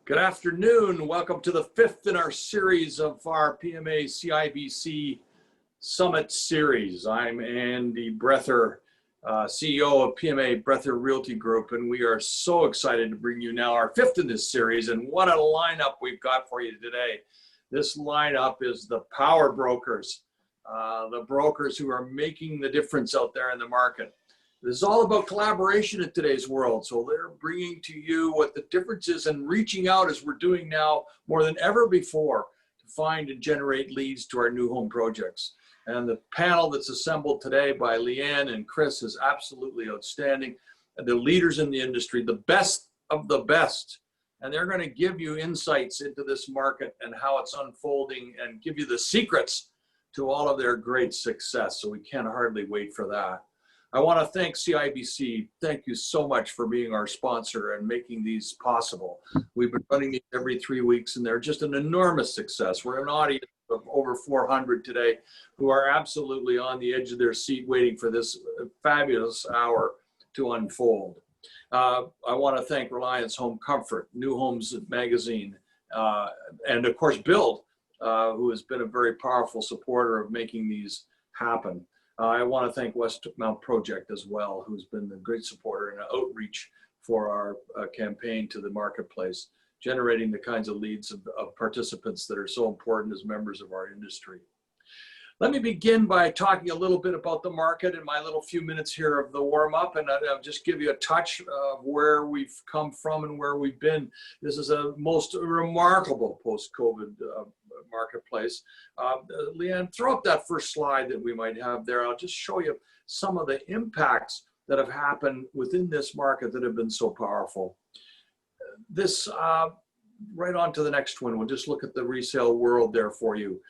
Good afternoon. Welcome to the fifth in our series of our PMA-CIBC Summit Series. I'm Andy Brethour, CEO of PMA-Brethour Realty Group, and we are so excited to bring you now our fifth in this series. And what a lineup we've got for you today. This lineup is the power brokers, the brokers who are making the difference out there in the market. This is all about collaboration in today's world. So they're bringing to you what the difference is and reaching out as we're doing now more than ever before to find and generate leads to our new home projects. And the panel that's assembled today by Leanne and Chris is absolutely outstanding. And the leaders in the industry, the best of the best. And they're going to give you insights into this market and how it's unfolding and give you the secrets to all of their great success. So we can't hardly wait for that. I want to thank CIBC. Thank you so much for being our sponsor and making these possible. We've been running these every 3 weeks and they're just an enormous success. We're an audience of over 400 today who are absolutely on the edge of their seat waiting for this fabulous hour to unfold. I want to thank Reliance Home Comfort, New Homes Magazine, and of course Build, who has been a very powerful supporter of making these happen. I want to thank Westmount Project as well, who's been a great supporter and outreach for our campaign to the marketplace, generating the kinds of leads of participants that are so important as members of our industry. Let me begin by talking a little bit about the market in my little few minutes here of the warm-up, and I'll just give you a touch of where we've come from and where we've been. This is a most remarkable post-COVID marketplace. Leanne, throw up that first slide that we might have there. I'll just show you some of the impacts that have happened within this market that have been so powerful. This, right on to the next one, we'll just look at the resale world there for you.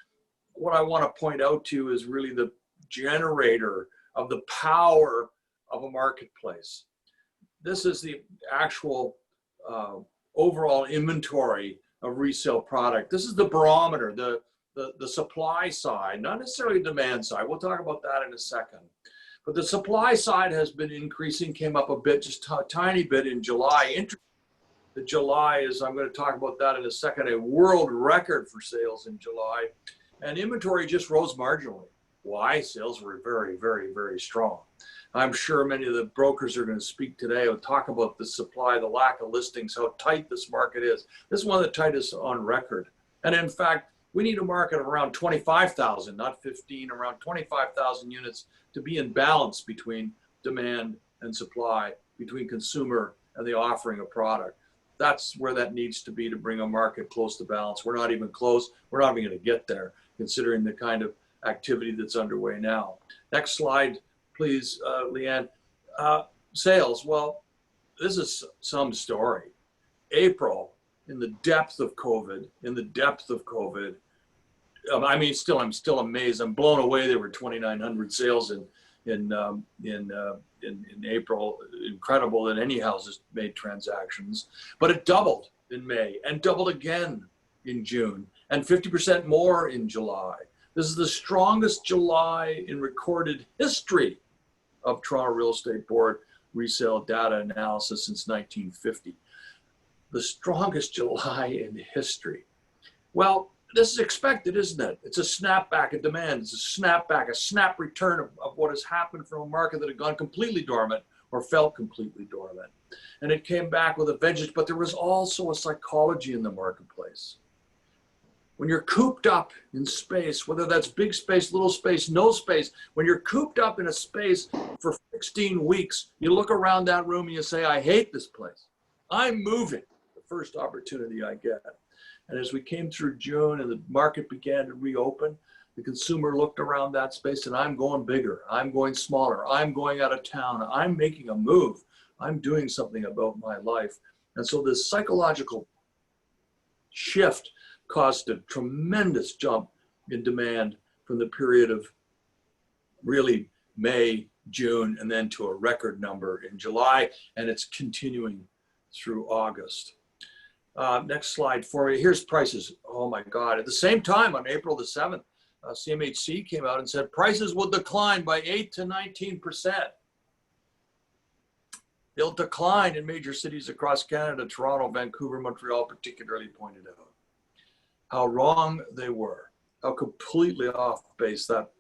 What I want to point out to you is really the generator of the power of a marketplace. This is the actual overall inventory of resale product. This is the barometer, the supply side, not necessarily demand side. We'll talk about that in a second. But the supply side has been increasing, came up a bit, just a tiny bit in July. The July is, I'm going to talk about that in a second, a world record for sales in July. And inventory just rose marginally. Why? Sales were very, very, very strong. I'm sure many of the brokers are going to speak today and talk about the supply, the lack of listings, how tight this market is. This is one of the tightest on record. And in fact, we need a market of around 25,000, not 15, around 25,000 units to be in balance between demand and supply, between consumer and the offering of product. That's where that needs to be to bring a market close to balance. We're not even close. We're not even going to get there, considering the kind of activity that's underway now. Next slide, please, Leanne. Sales, well, this is some story. April, in the depth of COVID, I mean, I'm still amazed. I'm blown away. There were 2,900 sales in April. Incredible that any houses made transactions, but it doubled in May and doubled again in June and 50% more in July. This is the strongest July in recorded history of Toronto Real Estate Board resale data analysis since 1950. The strongest July in history. Well, this is expected, isn't it? It's a snapback in demand. It's a snapback, a snap return of what has happened from a market that had gone completely dormant or felt completely dormant. And it came back with a vengeance, but there was also a psychology in the marketplace. When you're cooped up in space, whether that's big space, little space, no space, when you're cooped up in a space for 16 weeks, you look around that room and you say, I hate this place. I'm moving the first opportunity I get. And as we came through June and the market began to reopen, the consumer looked around that space and I'm going bigger, I'm going smaller, I'm going out of town, I'm making a move, I'm doing something about my life. And so this psychological shift caused a tremendous jump in demand from the period of really May, June, and then to a record number in July, and it's continuing through August. Next slide for me. Here's prices. Oh my God. At the same time, on April the 7th, CMHC came out and said prices will decline by 8 to 19%. They'll decline in major cities across Canada. Toronto, Vancouver, Montreal particularly pointed out how wrong they were, how completely off base that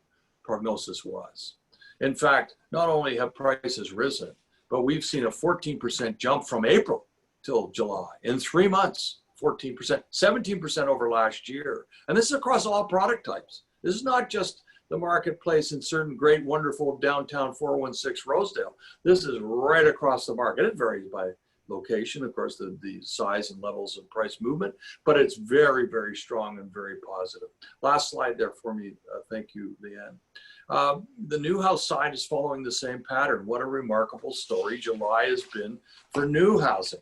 prognosis was. In fact, not only have prices risen, but we've seen a 14% jump from April till July in 3 months. 14%, 17% over last year. And this is across all product types. This is not just the marketplace in certain great, wonderful downtown 416 Rosedale. This is right across the market. It varies by location, of course, the size and levels of price movement, but it's very, very strong and very positive. Last slide there for me. Thank you, Leanne. The new house side is following the same pattern. What a remarkable story July has been for new housing.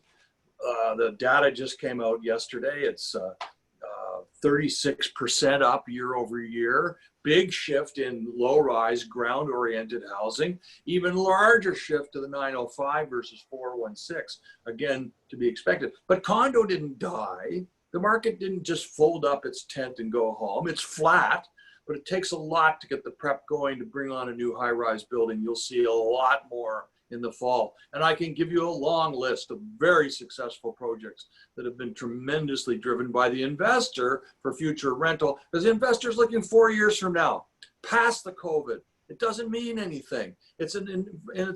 The data just came out yesterday. It's 36% up year over year. Big shift in low-rise, ground-oriented housing. Even larger shift to the 905 versus 416. Again, to be expected. But condo didn't die. The market didn't just fold up its tent and go home. It's flat, but it takes a lot to get the prep going to bring on a new high-rise building. You'll see a lot more in the fall. And I can give you a long list of very successful projects that have been tremendously driven by the investor for future rental, because the investor is looking 4 years from now, past the COVID. It doesn't mean anything. It's an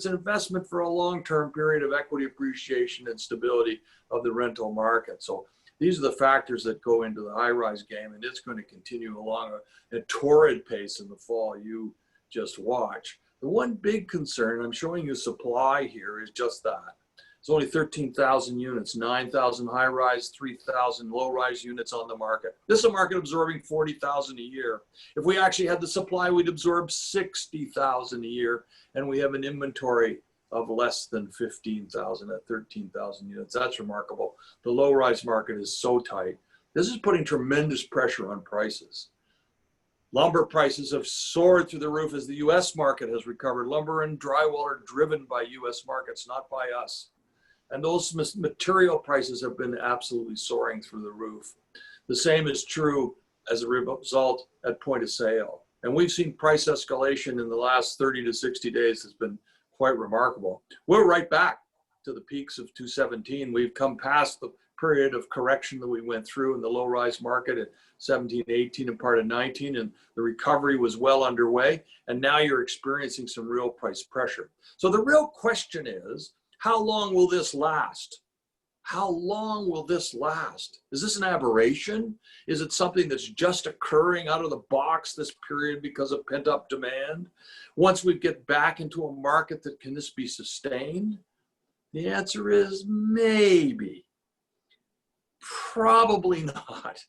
investment for a long-term period of equity appreciation and stability of the rental market. So these are the factors that go into the high-rise game, and it's going to continue along a torrid pace in the fall. You just watch. The one big concern, I'm showing you supply here, is just that. It's only 13,000 units, 9,000 high-rise, 3,000 low-rise units on the market. This is a market absorbing 40,000 a year. If we actually had the supply, we'd absorb 60,000 a year, and we have an inventory of less than 15,000 at 13,000 units. That's remarkable. The low-rise market is so tight. This is putting tremendous pressure on prices. Lumber prices have soared through the roof as the U.S. market has recovered. Lumber and drywall are driven by U.S. markets, not by us. And those material prices have been absolutely soaring through the roof. The same is true as a result at point of sale. And we've seen price escalation in the last 30 to 60 days has been quite remarkable. We're right back to the peaks of 2017. We've come past the period of correction that we went through in the low-rise market at 17, 18, and part of 19, and the recovery was well underway, and now you're experiencing some real price pressure. So the real question is, how long will this last? How long will this last? Is this an aberration? Is it something that's just occurring out of the box this period because of pent-up demand? Once we get back into a market, can this be sustained? The answer is maybe. Probably not.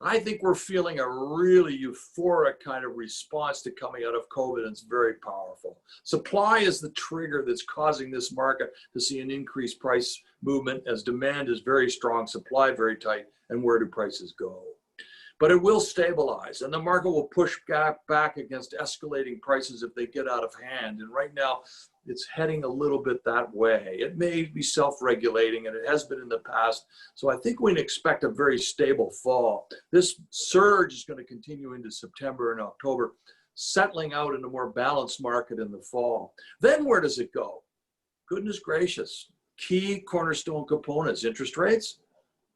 I think we're feeling a really euphoric kind of response to coming out of COVID, and it's very powerful. Supply is the trigger that's causing this market to see an increased price movement as demand is very strong, supply very tight, and where do prices go? But it will stabilize, and the market will push back against escalating prices if they get out of hand. And right now, it's heading a little bit that way. It may be self-regulating, and it has been in the past. So I think we can expect a very stable fall. This surge is going to continue into September and October, settling out in a more balanced market in the fall. Then where does it go? Goodness gracious. Key cornerstone components, interest rates.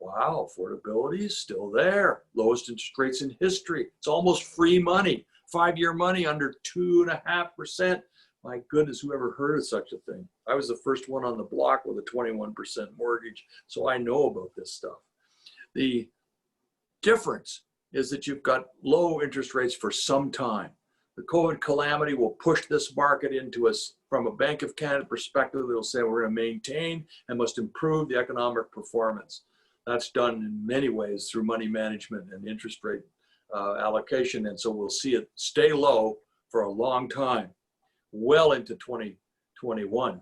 Wow, affordability is still there. Lowest interest rates in history. It's almost free money. 5-year money under 2.5%. My goodness, whoever heard of such a thing? I was the first one on the block with a 21% mortgage, so I know about this stuff. The difference is that you've got low interest rates for some time. The COVID calamity will push this market into us from a Bank of Canada perspective. They'll say we're going to maintain and must improve the economic performance. That's done in many ways through money management and interest rate allocation. And so we'll see it stay low for a long time, well into 2021.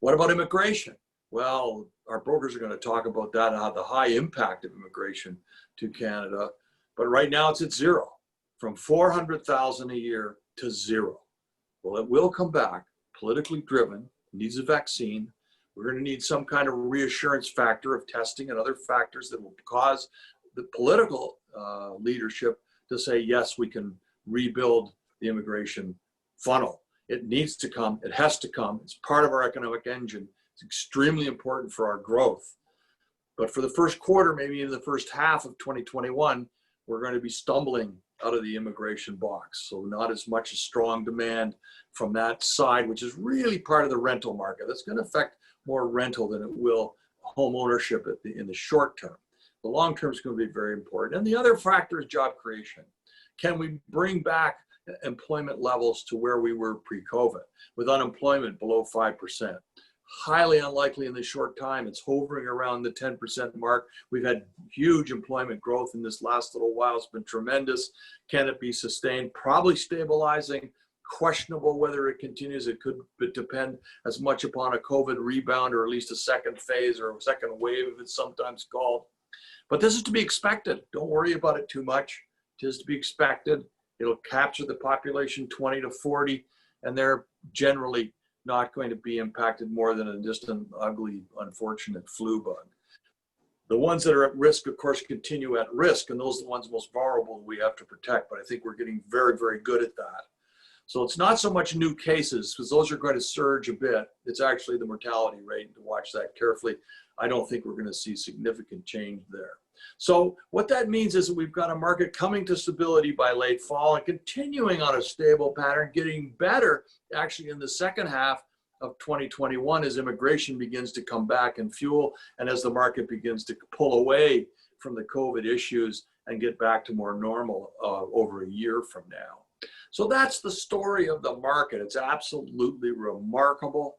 What about immigration? Well, our brokers are going to talk about that and how the high impact of immigration to Canada. But right now it's at zero, from 400,000 a year to zero. Well, it will come back, politically driven, needs a vaccine. We're going to need some kind of reassurance factor of testing and other factors that will cause the political leadership to say, yes, we can rebuild the immigration funnel. It needs to come. It has to come. It's part of our economic engine. It's extremely important for our growth. But for the first quarter, maybe in the first half of 2021, we're going to be stumbling out of the immigration box. So not as much strong demand from that side, which is really part of the rental market. That's going to affect more rental than it will home ownership in the short term. The long term is going to be very important. And the other factor is job creation. Can we bring back employment levels to where we were pre-COVID with unemployment below 5%? Highly unlikely in the short time. It's hovering around the 10% mark. We've had huge employment growth in this last little while. It's been tremendous. Can it be sustained? Probably stabilizing. Questionable whether it continues. It could depend as much upon a COVID rebound or at least a second phase or a second wave, as it's sometimes called. But this is to be expected. Don't worry about it too much. It is to be expected. It'll capture the population 20 to 40, and they're generally not going to be impacted more than just an ugly, unfortunate flu bug. The ones that are at risk, of course, continue at risk, and those are the ones most vulnerable we have to protect. But I think we're getting very, very good at that. So it's not so much new cases, because those are going to surge a bit. It's actually the mortality rate, to watch that carefully. I don't think we're going to see significant change there. So what that means is that we've got a market coming to stability by late fall and continuing on a stable pattern, getting better actually in the second half of 2021 as immigration begins to come back and fuel, and as the market begins to pull away from the COVID issues and get back to more normal over a year from now. So that's the story of the market. It's absolutely remarkable.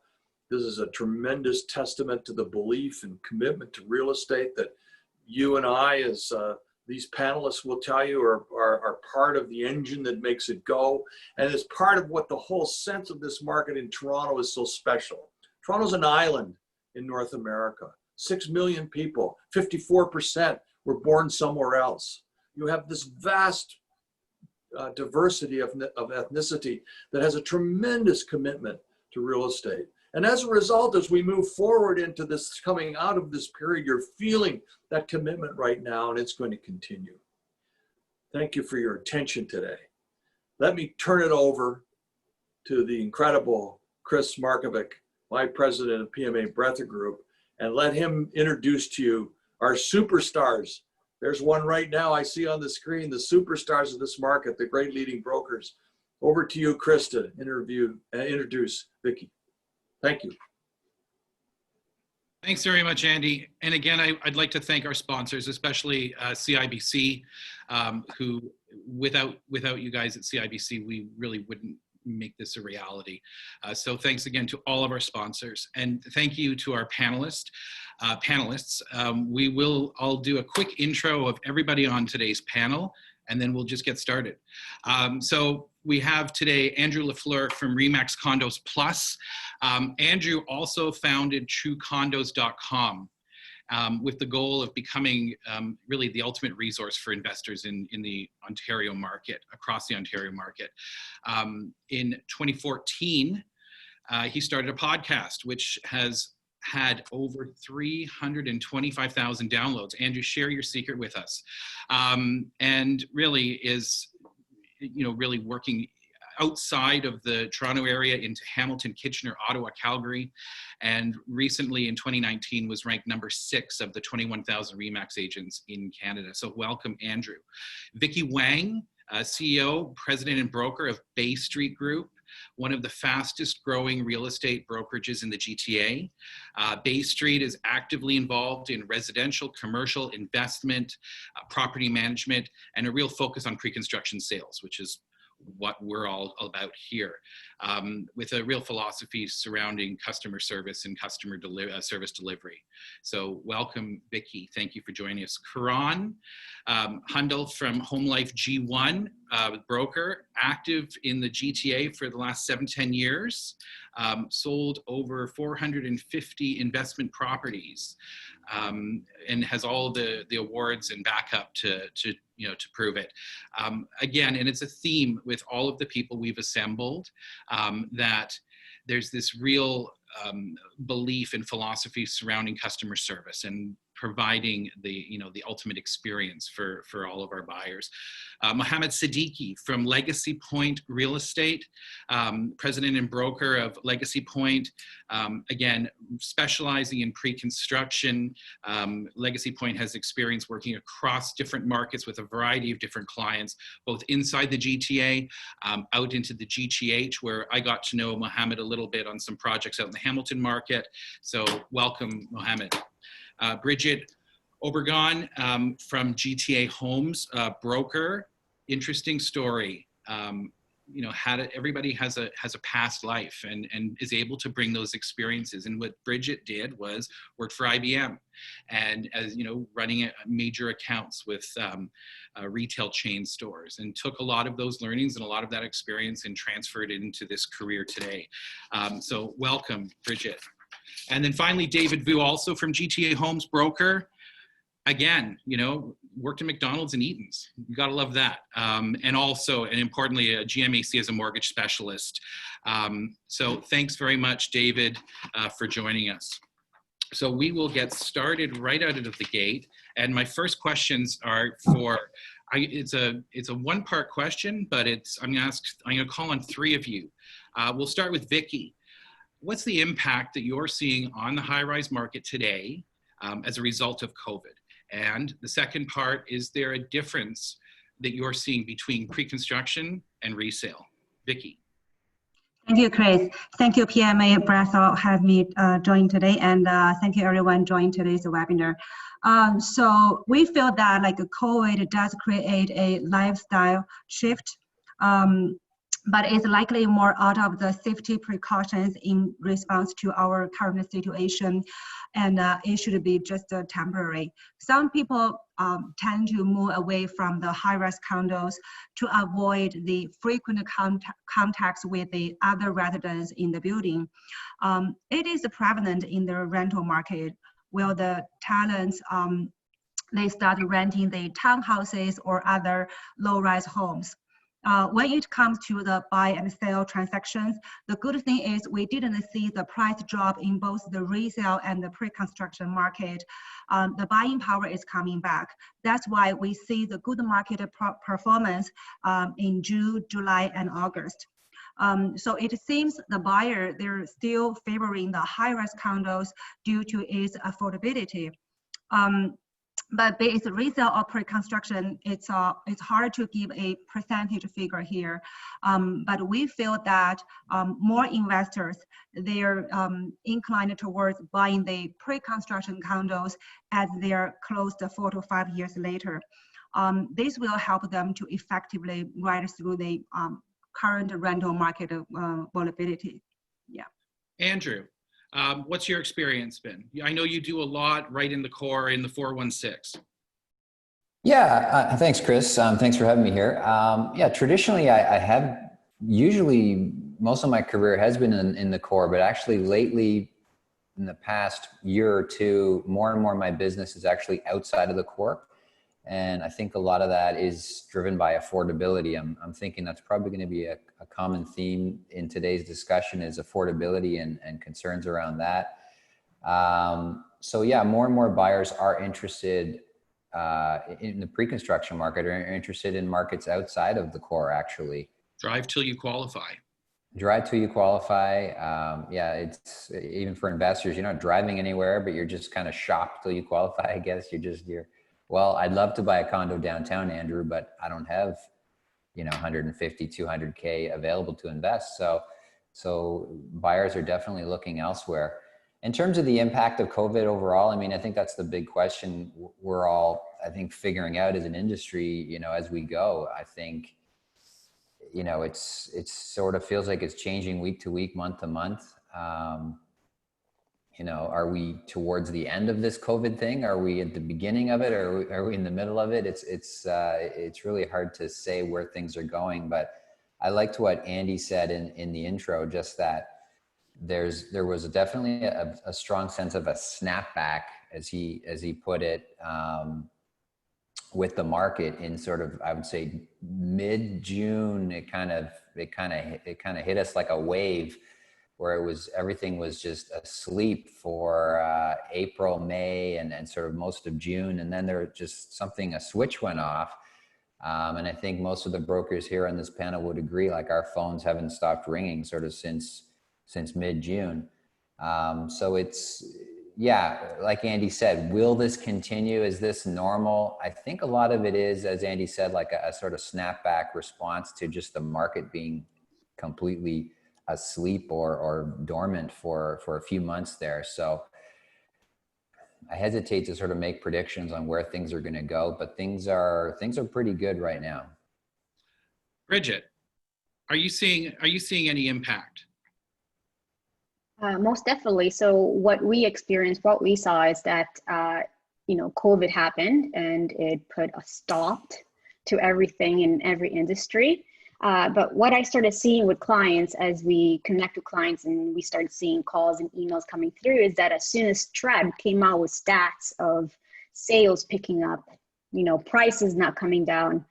This is a tremendous testament to the belief and commitment to real estate that you and I, as these panelists will tell you, are part of the engine that makes it go. And it's part of what the whole sense of this market in Toronto is so special. Toronto's an island in North America. 6 million people, 54% were born somewhere else. You have this vast diversity of ethnicity that has a tremendous commitment to real estate. And as a result, as we move forward into this, coming out of this period, you're feeling that commitment right now, and it's going to continue. Thank you for your attention today. Let me turn it over to the incredible Chris Markovic, my president of PMA-Brethour Group, and let him introduce to you our superstars. There's one right now I see on the screen, the superstars of this market, the great leading brokers. Over to you, Chris, to introduce Vicky. Thank you. Thanks very much, Andy. And again, I'd like to thank our sponsors, especially CIBC, who without you guys at CIBC, we really wouldn't make this a reality. So thanks again to all of our sponsors, and thank you to our panelists. I'll do a quick intro of everybody on today's panel, and then we'll just get started. So we have today Andrew Fleur from Remax Condos Plus. Andrew also founded TrueCondos.com with the goal of becoming really the ultimate resource for investors in the Ontario market, across the Ontario market. In 2014, he started a podcast, which has had over 325,000 downloads. Andrew, share your secret with us. And really is, really working outside of the Toronto area into Hamilton, Kitchener, Ottawa, Calgary, and recently in 2019 was ranked number 6 of the 21,000 Remax agents in Canada. So welcome, Andrew. Vicky Wang, CEO, president and broker of Bay Street Group, one of the fastest growing real estate brokerages in the GTA. Bay Street is actively involved in residential, commercial, investment, property management, and a real focus on pre-construction sales, which is what we're all about here, with a real philosophy surrounding customer service and customer service delivery. So welcome, Vicky. Thank you for joining us. Karan, Hundal from Homelife G1, broker, active in the GTA for the last 7-10 years, sold over 450 investment properties, and has all the awards and backup to prove it. Again, and it's a theme with all of the people we've assembled, that there's this real belief and philosophy surrounding customer service and providing the ultimate experience for all of our buyers. Mohammed Siddiqui from Legacy Point Real Estate, president and broker of Legacy Point, again, specializing in pre-construction. Legacy Point has experience working across different markets with a variety of different clients, both inside the GTA, out into the GTH, where I got to know Mohammed a little bit on some projects out in the Hamilton market. So welcome, Mohammed. Brigitte Obregon from GTA Homes, broker. Interesting story. Everybody has a past life and is able to bring those experiences. And what Brigitte did was work for IBM, and as you know, running major accounts with retail chain stores, and took a lot of those learnings and a lot of that experience and transferred it into this career today. So welcome, Brigitte. And then finally, David Vu, also from GTA Homes, broker. Again, worked at McDonald's and Eaton's. You gotta love that. And also, and importantly, a GMAC as a mortgage specialist. So thanks very much, David, for joining us. So we will get started right out of the gate. And my first questions are it's a one-part question, but I'm gonna call on three of you. We'll start with Vicky. What's the impact that you're seeing on the high-rise market today as a result of COVID? And the second part, is there a difference that you're seeing between pre-construction and resale? Vicky. Thank you, Chris. Thank you, PMA-Brethour, have me join today, and thank you everyone joining today's webinar. So we feel that COVID does create a lifestyle shift, but it's likely more out of the safety precautions in response to our current situation, and it should be just temporary. Some people tend to move away from the high-rise condos to avoid the frequent contacts with the other residents in the building. It is prevalent in the rental market, where the tenants they start renting the townhouses or other low-rise homes. When it comes to the buy and sell transactions, the good thing is we didn't see the price drop in both the resale and the pre-construction market. The buying power is coming back. That's why we see the good market performance in June, July, and August. So it seems the buyer, they're still favoring the high-rise condos due to its affordability. But be it resale or pre-construction, it's hard to give a percentage figure here. But we feel that more investors, they're inclined towards buying the pre-construction condos as they're closed 4 to 5 years later. This will help them to effectively ride through the current rental market volatility. Yeah. Andrew. What's your experience been? I know you do a lot right in the core in the 416. Yeah, thanks, Chris. Thanks for having me here. Yeah, traditionally I have, usually most of my career has been in the core, but actually lately in the past year or two, more and more of my business is actually outside of the core. And I think a lot of that is driven by affordability. I'm thinking that's probably going to be a common theme in today's discussion, is affordability and concerns around that. So yeah, more and more buyers are interested in the pre-construction market, or are interested in markets outside of the core, actually. Drive till you qualify. Drive till you qualify. Yeah, it's even for investors, you're not driving anywhere, but you're just kind of shopped till you qualify, I guess. Well, I'd love to buy a condo downtown, Andrew, but I don't have, 150, 200K available to invest. So buyers are definitely looking elsewhere. In terms of the impact of COVID overall, I think that's the big question we're all, figuring out as an industry, as we go. I think, it's sort of feels like it's changing week to week, month to month. Are we towards the end of this COVID thing? Are we at the beginning of it? Or are we in the middle of it? It's really hard to say where things are going, but I liked what Andy said in the intro, just that there was definitely a strong sense of a snapback, as he put it, with the market in sort of, I would say, mid-June. It kind of hit us like a wave where everything was just asleep for April, May, and sort of most of June. And then a switch went off. And I think most of the brokers here on this panel would agree, like our phones haven't stopped ringing sort of since mid-June. So like Andy said, will this continue? Is this normal? I think a lot of it is, as Andy said, like a sort of snapback response to just the market being completely asleep or dormant for a few months there. So I hesitate to sort of make predictions on where things are going to go, but things are pretty good right now. Brigitte, are you seeing any impact? Most definitely. So what we experienced, what we saw is that, COVID happened and it put a stop to everything in every industry. But what I started seeing with clients as we connect with clients and we started seeing calls and emails coming through is that as soon as TREB came out with stats of sales picking up, prices not coming down,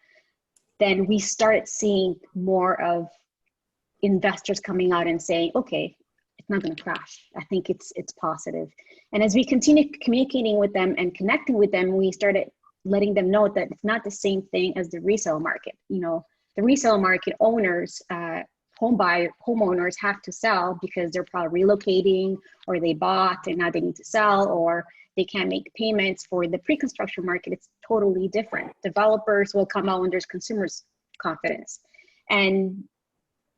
then we started seeing more of investors coming out and saying, okay, it's not going to crash. I think it's positive. And as we continued communicating with them and connecting with them, we started letting them know that it's not the same thing as the resale market. The resale market owners, homeowners have to sell because they're probably relocating or they bought and now they need to sell, or they can't make payments. For the pre-construction market, it's totally different. Developers will come out when there's consumers' confidence. And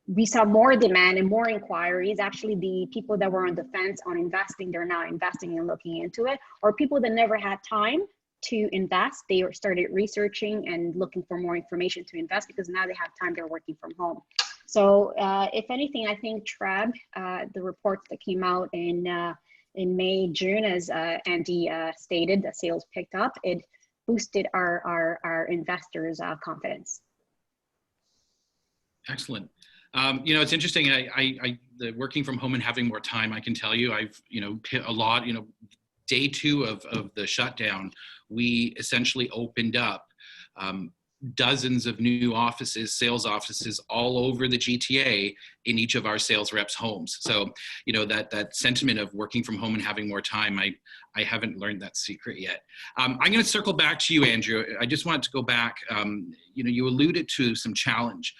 we saw more demand and more inquiries. Actually, the people that were on the fence on investing, they're now investing and looking into it. Or people that never had time to invest, they started researching and looking for more information to invest because now they have time, they're working from home. So if anything, I think TREB, the reports that came out in May, June, as Andy stated, that sales picked up, it boosted our investors' confidence. Excellent. It's interesting. The working from home and having more time, I can tell you, I've, a lot, day 2 of the shutdown, we essentially opened up dozens of new offices, sales offices all over the GTA in each of our sales reps' homes. So, that sentiment of working from home and having more time, I haven't learned that secret yet. I'm going to circle back to you, Andrew. I just wanted to go back. You alluded to some challenge.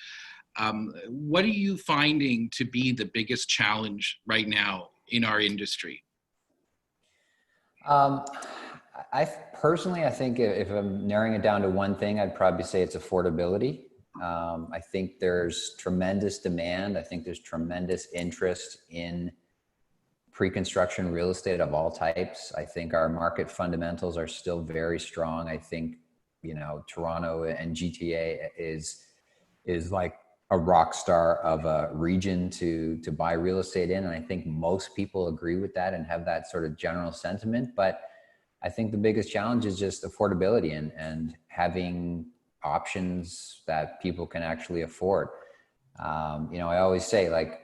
What are you finding to be the biggest challenge right now in our industry? I think if I'm narrowing it down to one thing, I'd probably say it's affordability. I think there's tremendous demand. I think there's tremendous interest in pre-construction real estate of all types. I think our market fundamentals are still very strong. I think, Toronto and GTA is like a rock star of a region to buy real estate in. And I think most people agree with that and have that sort of general sentiment. But I think the biggest challenge is just affordability and having options that people can actually afford. I always say, like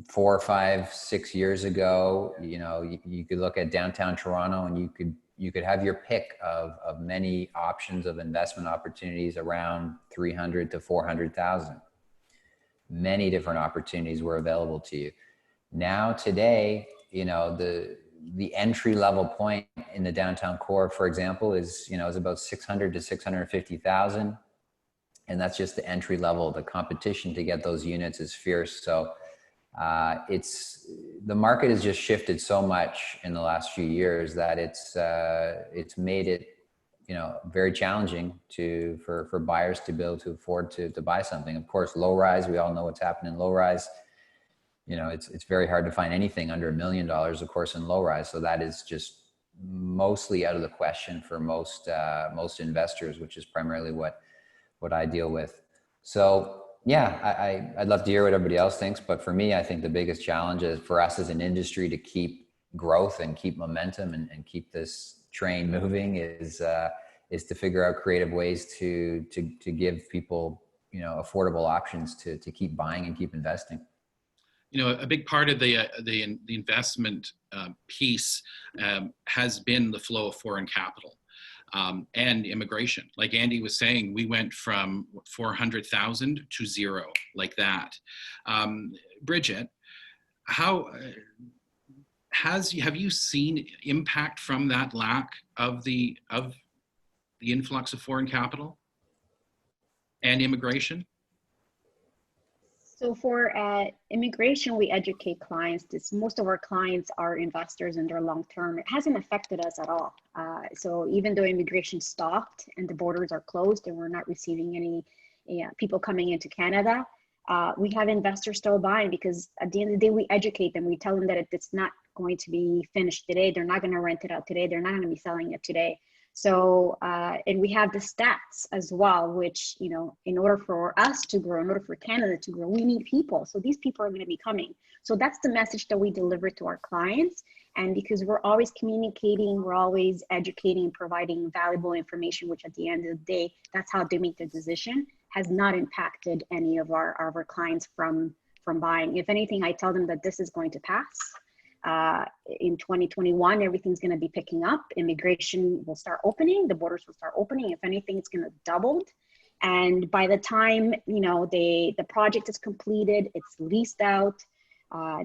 4, 5, 6 years ago, you could look at downtown Toronto and you could have your pick of many options of investment opportunities around 300 to 400,000. Many different opportunities were available to you. Now today, the entry level point in the downtown core, for example, is about 600 to 650,000, and that's just the entry level. The competition to get those units is fierce. So the market has just shifted so much in the last few years that it's made it very challenging for buyers to be able to afford to buy something. Of course, low rise, we all know what's happening in low rise. It's very hard to find anything under $1 million, of course, in low rise. So that is just mostly out of the question for most investors, which is primarily what I deal with. So yeah, I'd love to hear what everybody else thinks, but for me, I think the biggest challenge is for us as an industry to keep growth and keep momentum and keep this train moving is to figure out creative ways to give people affordable options to keep buying and keep investing. A big part of the investment piece has been the flow of foreign capital and immigration. Like Andy was saying, we went from 400,000 to 0, like that. Brigitte, how have you seen impact from that lack of the influx of foreign capital and immigration? So for immigration, we educate clients. Most of our clients are investors and they're long-term. It hasn't affected us at all. So even though immigration stopped and the borders are closed and we're not receiving any people coming into Canada, we have investors still buying, because at the end of the day, we educate them. We tell them that it's not going to be finished today. They're not going to rent it out today. They're not going to be selling it today. So, and we have the stats as well, which, you know, in order for us to grow, in order for Canada to grow, we need people. So these people are going to be coming. So that's the message that we deliver to our clients. And because we're always communicating, we're always educating, providing valuable information, which at the end of the day, that's how they make their decision, has not impacted any of our clients from buying. If anything, I tell them that this is going to pass. In 2021, everything's going to be picking up. Immigration will start opening. The borders will start opening. If anything, it's going to double. And by the time, you know, the project is completed, it's leased out,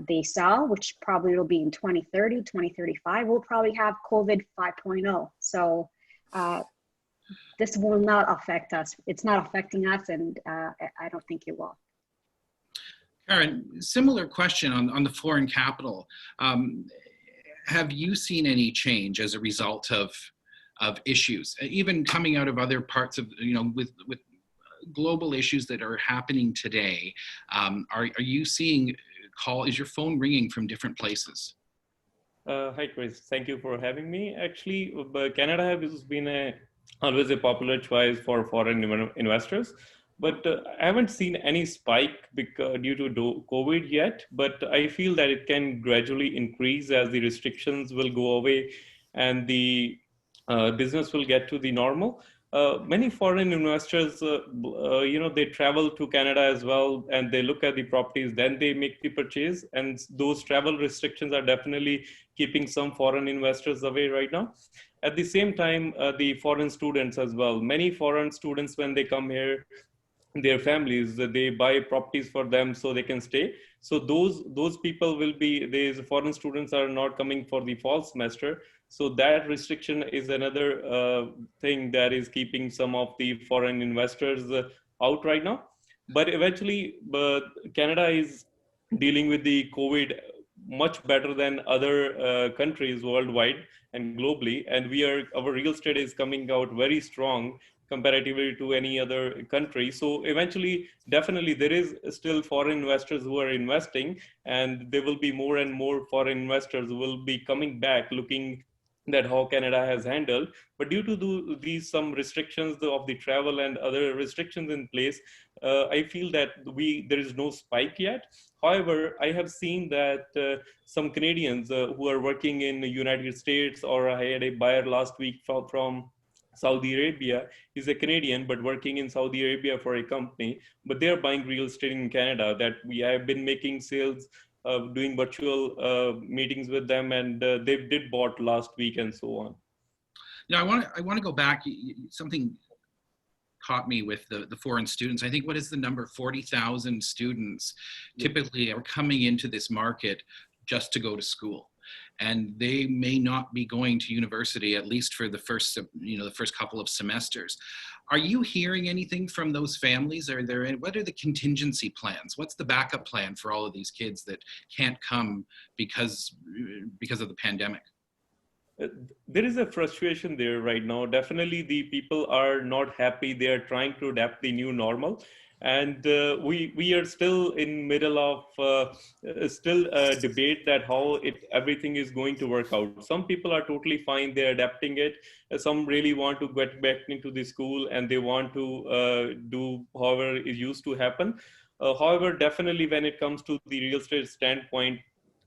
they sell, which probably will be in 2030, 2035, we'll probably have COVID 5.0. So this will not affect us. It's not affecting us, and I don't think it will. Karan, similar question on the foreign capital. Have you seen any change as a result of issues, even coming out of other parts of, you know, with global issues that are happening today? Are you seeing is your phone ringing from different places? Hi, Chris. Thank you for having me. Actually, Canada has been always a popular choice for foreign investors. But I haven't seen any spike due to COVID yet, but I feel that it can gradually increase as the restrictions will go away and the business will get to the normal. Many foreign investors, you know, they travel to Canada as well, and they look at the properties, then they make the purchase. And those travel restrictions are definitely keeping some foreign investors away right now. At the same time, the foreign students as well. Many foreign students, when they come here, their families, they buy properties for them so they can stay. So those people will be, these foreign students are not coming for the fall semester. So that restriction is another thing that is keeping some of the foreign investors out right now. But eventually, Canada is dealing with the COVID much better than other countries worldwide and globally. And our real estate is coming out very strong comparatively to any other country. So eventually, definitely there is still foreign investors who are investing, and there will be more and more foreign investors who will be coming back looking at how Canada has handled. But due to these some restrictions of the travel and other restrictions in place, I feel that there is no spike yet. However, I have seen that some Canadians who are working in the United States, or I had a buyer last week from Saudi Arabia. He's a Canadian, but working in Saudi Arabia for a company, but they're buying real estate in Canada. That we have been making sales, doing virtual meetings with them, and they did bought last week and so on. Now, I want to go back. Something caught me with the foreign students. I think, what is the number? 40,000 students typically are coming into this market just to go to school. And they may not be going to university, at least for the first couple of semesters. Are you hearing anything from those families? What are the contingency plans? What's the backup plan for all of these kids that can't come because of the pandemic? There is a frustration there right now. Definitely the people are not happy. They are trying to adapt the new normal. And we are still in middle of still a debate that how everything is going to work out. Some people are totally fine, they're adapting it. Some really want to get back into the school and they want to do however it used to happen. However, definitely when it comes to the real estate standpoint,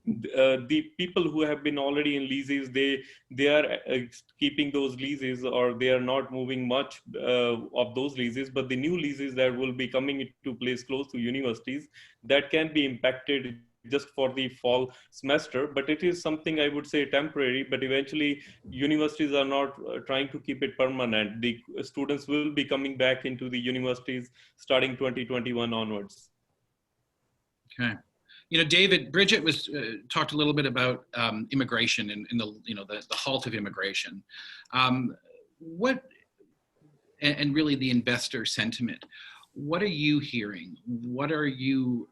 the people who have been already in leases, they are keeping those leases, or they are not moving much of those leases. But the new leases that will be coming into place close to universities, that can be impacted just for the fall semester. But it is something I would say temporary, but eventually universities are not trying to keep it permanent. The students will be coming back into the universities starting 2021 onwards. Okay. You know, David, Brigitte was talked a little bit about immigration and the halt of immigration. And really the investor sentiment. What are you hearing? What are your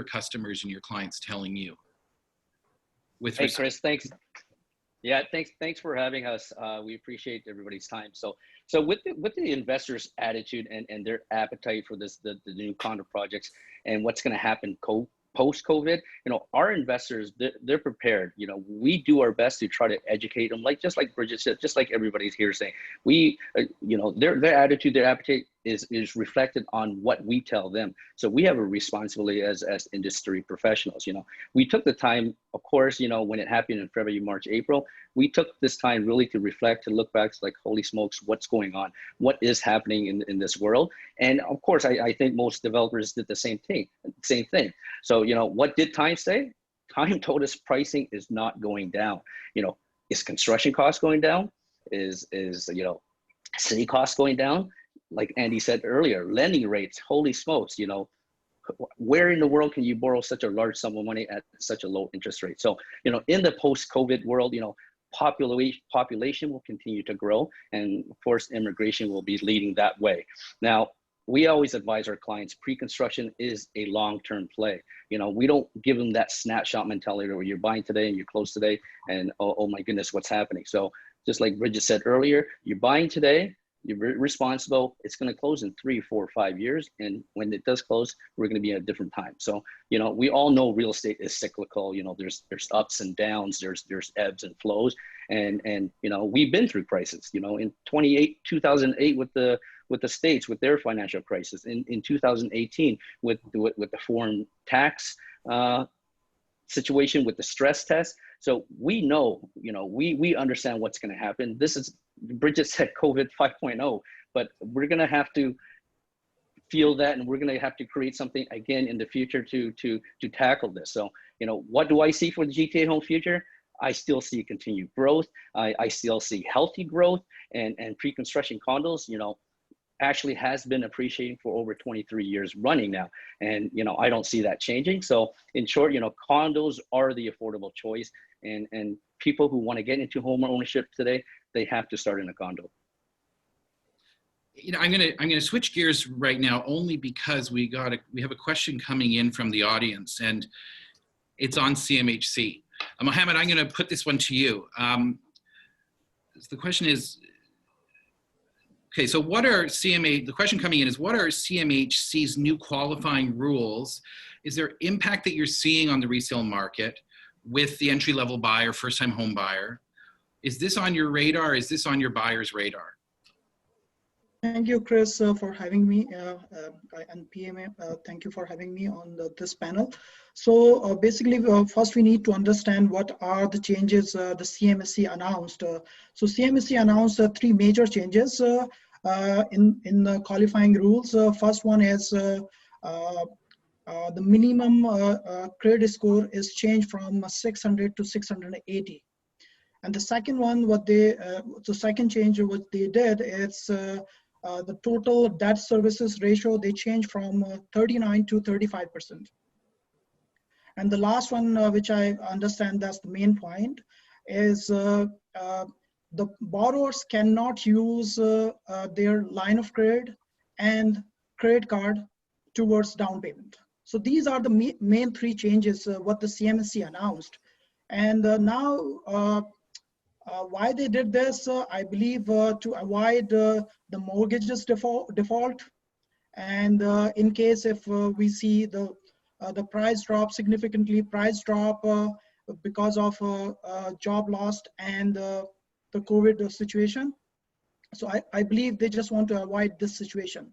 customers and your clients telling you? Hey, Chris, thanks. Yeah, thanks for having us. We appreciate everybody's time. So with the investors' attitude and their appetite for the new condo projects and what's going to happen post-COVID, our investors, they're prepared. We do our best to try to educate them, just like Brigitte said, just like everybody's here saying. Their attitude, their appetite is reflected on what we tell them. So we have a responsibility as industry professionals. We took the time, of course, when it happened in February, March, April, we took this time really to reflect, to look back, like, holy smokes, what's going on? What is happening in this world? And of course, I think most developers did the same thing. So, what did time say? Time told us pricing is not going down. Is construction costs going down? Is city costs going down? Like Andy said earlier, lending rates, holy smokes, where in the world can you borrow such a large sum of money at such a low interest rate? So, in the post-COVID world, population will continue to grow, and of course, immigration will be leading that way. Now, we always advise our clients, pre-construction is a long-term play. We don't give them that snapshot mentality where you're buying today and you close today and oh my goodness, what's happening? So just like Brigitte said earlier, you're buying today, you're responsible, it's going to close in 3, 4, 5 years. And when it does close, we're going to be at a different time. So, we all know real estate is cyclical. There's ups and downs, there's ebbs and flows. And we've been through crises, in 2008 with the States, with their financial crisis, in 2018 with the foreign tax situation, with the stress test. So we know, we understand what's going to happen. This is, Brigitte said COVID 5.0, but we're going to have to feel that, and we're going to have to create something again in the future to tackle this. So, what do I see for the GTA home future? I still see continued growth. I still see healthy growth, and pre-construction condos, actually has been appreciating for over 23 years running now. And, I don't see that changing. So in short, condos are the affordable choice, and people who want to get into home ownership today, they have to start in a condo. I'm gonna switch gears right now, only because we have a question coming in from the audience, and it's on CMHC. Mohammed, I'm going to put this one to you. The question is, okay, so the question coming in is, what are CMHC's new qualifying rules? Is there impact that you're seeing on the resale market with the entry-level buyer, first-time home buyer? Is this on your radar? Is this on your buyer's radar? Thank you, Chris, for having me, and PMA, thank you for having me on this panel. So basically, first we need to understand what are the changes the CMHC announced. So CMHC announced 3 major changes in the qualifying rules. First one is the minimum credit score is changed from 600 to 680. And the second one, the second change what they did is the total debt services ratio, they changed from 39 to 35%. And the last one, which I understand that's the main point, is the borrowers cannot use their line of credit and credit card towards down payment. So these are the main 3 changes what the CMHC announced. And now, why they did this, I believe to avoid the mortgages default, and in case if we see the price drop significantly, because of job lost and the COVID situation. So I believe they just want to avoid this situation.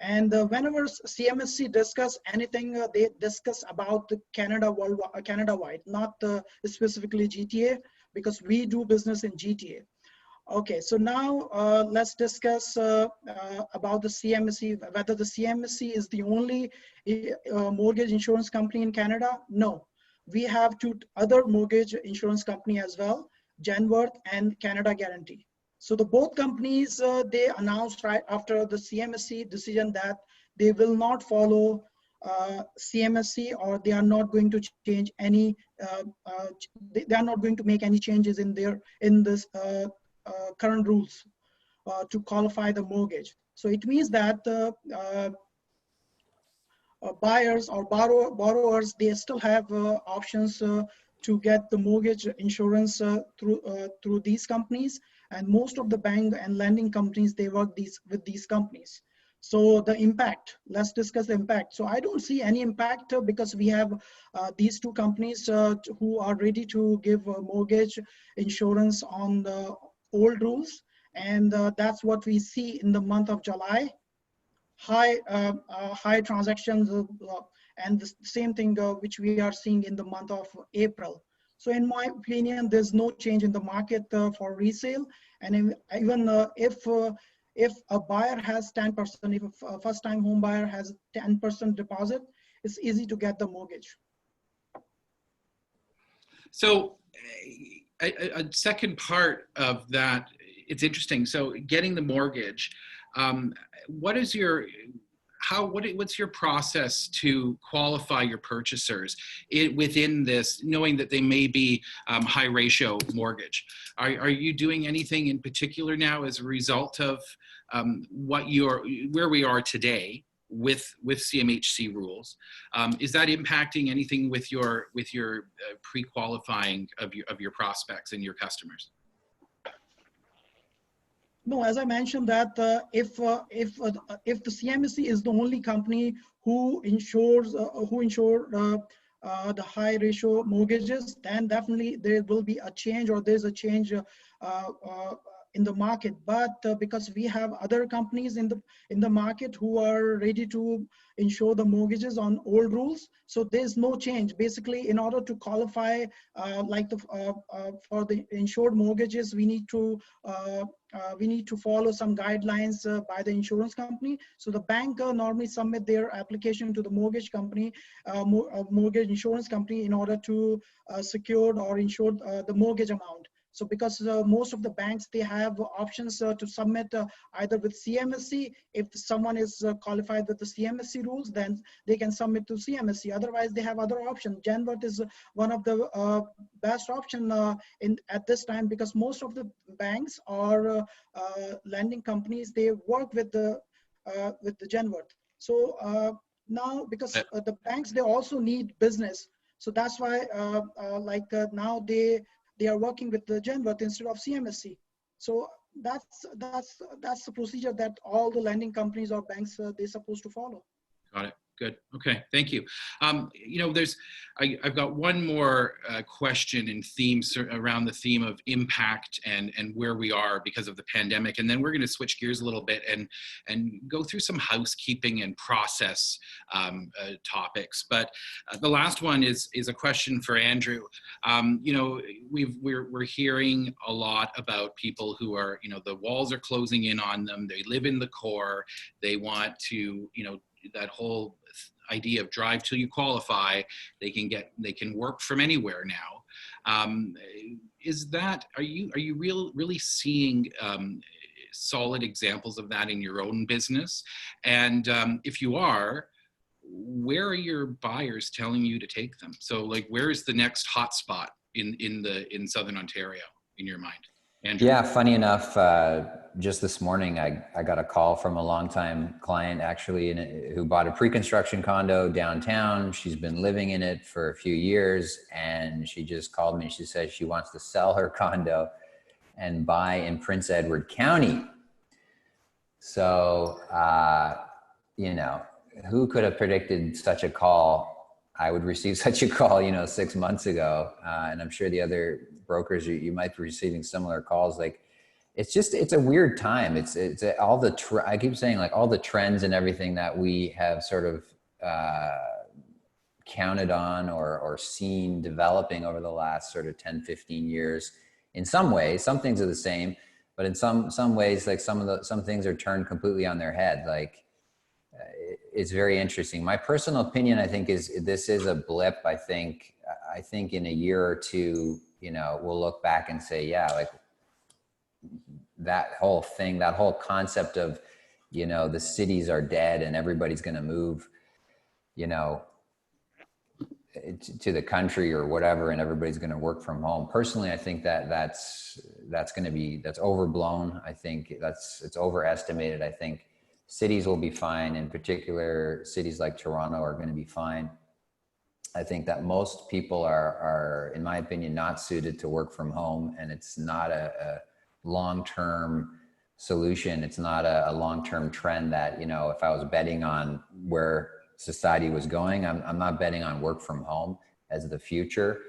And whenever CMHC discuss anything, they discuss about the Canada-wide, not specifically GTA, because we do business in GTA. Okay, so now let's discuss about the CMHC, whether the CMHC is the only mortgage insurance company in Canada. No, we have 2 other mortgage insurance company as well, Genworth and Canada Guarantee. So the both companies, they announced right after the CMHC decision that they will not follow CMSC, or they are not going to change any. They are not going to make any changes in this current rules to qualify the mortgage. So it means that buyers or borrowers, they still have options to get the mortgage insurance through these companies, and most of the bank and lending companies, they work with these companies. So the impact, let's discuss the impact. So I don't see any impact because we have these two companies who are ready to give mortgage insurance on the old rules, and that's what we see in the month of July. High transactions, and the same thing which we are seeing in the month of April. So in my opinion, there's no change in the market for resale. And even if a buyer has 10%, if a first-time home buyer has 10% deposit, it's easy to get the mortgage. So a second part of that, it's interesting. So getting the mortgage, what's your process to qualify your purchasers within this, knowing that they may be high ratio mortgage? Are you doing anything in particular now as a result of where we are today with CMHC rules? Is that impacting anything with your pre-qualifying of your prospects and your customers? No, as I mentioned that if the CMSC is the only company who insures the high ratio mortgages, then definitely there will be a change, or there's a change in the market. But because we have other companies in the market who are ready to insure the mortgages on old rules, so there's no change. Basically, in order to qualify for the insured mortgages, we need to follow some guidelines by the insurance company. So the bank normally submit their application to the mortgage company, mortgage insurance company, in order to secure or insure the mortgage amount. So because most of the banks, they have options to submit either with CMSC. If someone is qualified with the CMSC rules, then they can submit to CMSC. Otherwise, they have other options. Genworth is one of the best option at this time, because most of the banks or lending companies, they work with the Genworth. So now, because the banks, they also need business. So that's why now they are working with the Genworth instead of CMSC. So that's the procedure that all the lending companies or banks, they're supposed to follow. Got it. Good. Okay. Thank you. I've got one more question and themes around the theme of impact and where we are because of the pandemic. And then we're going to switch gears a little bit and go through some housekeeping and process topics. But the last one is a question for Andrew. We're hearing a lot about people who are, the walls are closing in on them. They live in the core. They want to, that whole idea of drive till you qualify. They can work from anywhere now. Are you really seeing solid examples of that in your own business? And if you are, where are your buyers telling you to take them? So where is the next hotspot in Southern Ontario in your mind? Andrew? Yeah, funny enough, just this morning, I got a call from a longtime client actually who bought a pre-construction condo downtown. She's been living in it for a few years, and she just called me. She says she wants to sell her condo and buy in Prince Edward County. So, who could have predicted such a call? I would receive such a call, 6 months ago. And I'm sure the other brokers, you might be receiving similar calls. It's a weird time. It's all I keep saying, all the trends and everything that we have sort of counted on or seen developing over the last sort of 10, 15 years. In some ways, some things are the same, but in some ways, some things are turned completely on their head. It's very interesting. My personal opinion, I think, is this is a blip. I think in a year or two, we'll look back and say, yeah, that whole thing, that whole concept of, the cities are dead and everybody's going to move. you know, to the country or whatever, and everybody's going to work from home. Personally, I think that's overblown. I think it's overestimated. I think cities will be fine. In particular, cities like Toronto are going to be fine. I think that most people are, in my opinion, not suited to work from home, and it's not a long-term solution. It's not a long-term trend that, you know, if I was betting on where society was going, I'm not betting on work from home as the future.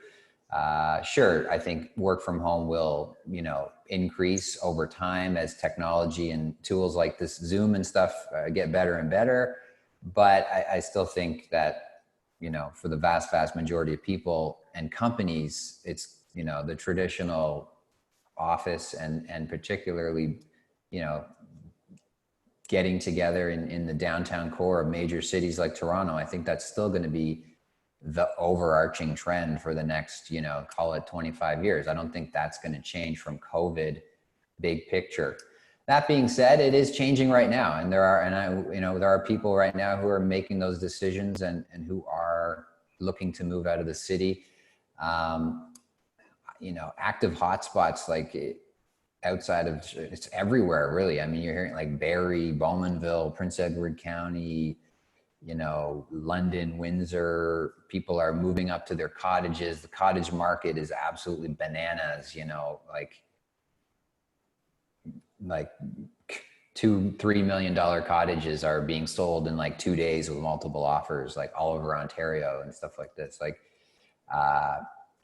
Sure, I think work from home will, you know, increase over time as technology and tools like this Zoom and stuff get better and better. But I still think that, you know, for the vast majority of people and companies, it's, you know, the traditional office and particularly, you know, getting together in the downtown core of major cities like Toronto. I think that's still going to be the overarching trend for the next, you know, call it 25 years. I don't think that's going to change from COVID big picture. That being said, it is changing right now. And there are people right now who are making those decisions and who are looking to move out of the city. You know, active hotspots like outside of, it's everywhere really. I mean, you're hearing like Barrie, Bowmanville, Prince Edward County, you know, London, Windsor, people are moving up to their cottages. The cottage market is absolutely bananas, you know, like $2-3 million cottages are being sold in like 2 days with multiple offers, like all over Ontario and stuff like this. Like,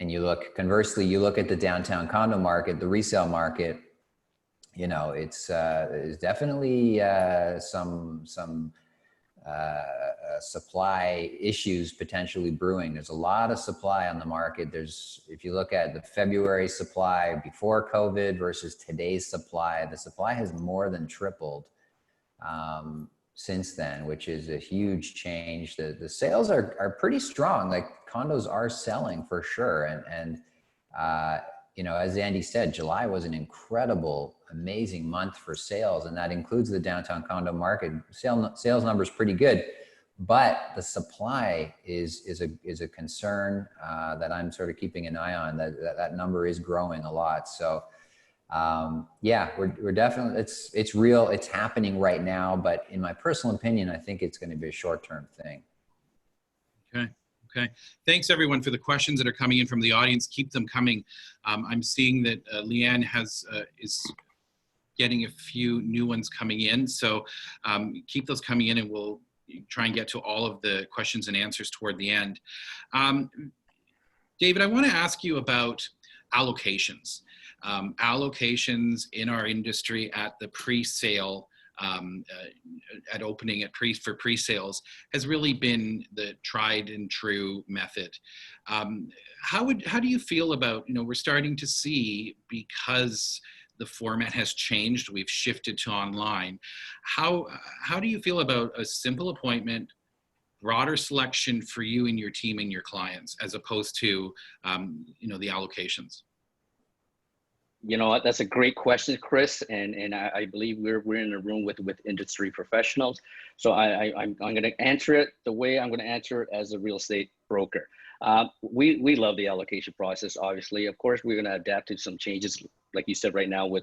and conversely, you look at the downtown condo market, the resale market, you know, it's definitely some supply issues potentially brewing. There's a lot of supply on the market. If you look at the February supply before COVID versus today's supply, the supply has more than tripled since then, which is a huge change. The sales are pretty strong. Like condos are selling for sure. And you know, as Andy said, July was an incredible, amazing month for sales. And that includes the downtown condo market. Sales numbers pretty good, but the supply is a concern that I'm sort of keeping an eye on. That number is growing a lot. So yeah, we're definitely, it's real, it's happening right now, but in my personal opinion, I think it's going to be a short-term thing. Okay. Thanks everyone for the questions that are coming in from the audience. Keep them coming. I'm seeing that Leanne is getting a few new ones coming in. So keep those coming in and we'll try and get to all of the questions and answers toward the end. David, I want to ask you about allocations. Allocations in our industry at the pre-sale, at opening for pre-sales has really been the tried and true method. How do you feel about, you know, we're starting to see, because the format has changed, we've shifted to online. How do you feel about a simple appointment, broader selection for you and your team and your clients, as opposed to, you know, the allocations? You know what, that's a great question, Chris, and I believe we're in a room with industry professionals. So I'm going to answer it the way I'm going to answer it as a real estate broker. We love the allocation process. Obviously, of course, we're going to adapt to some changes, like you said right now, with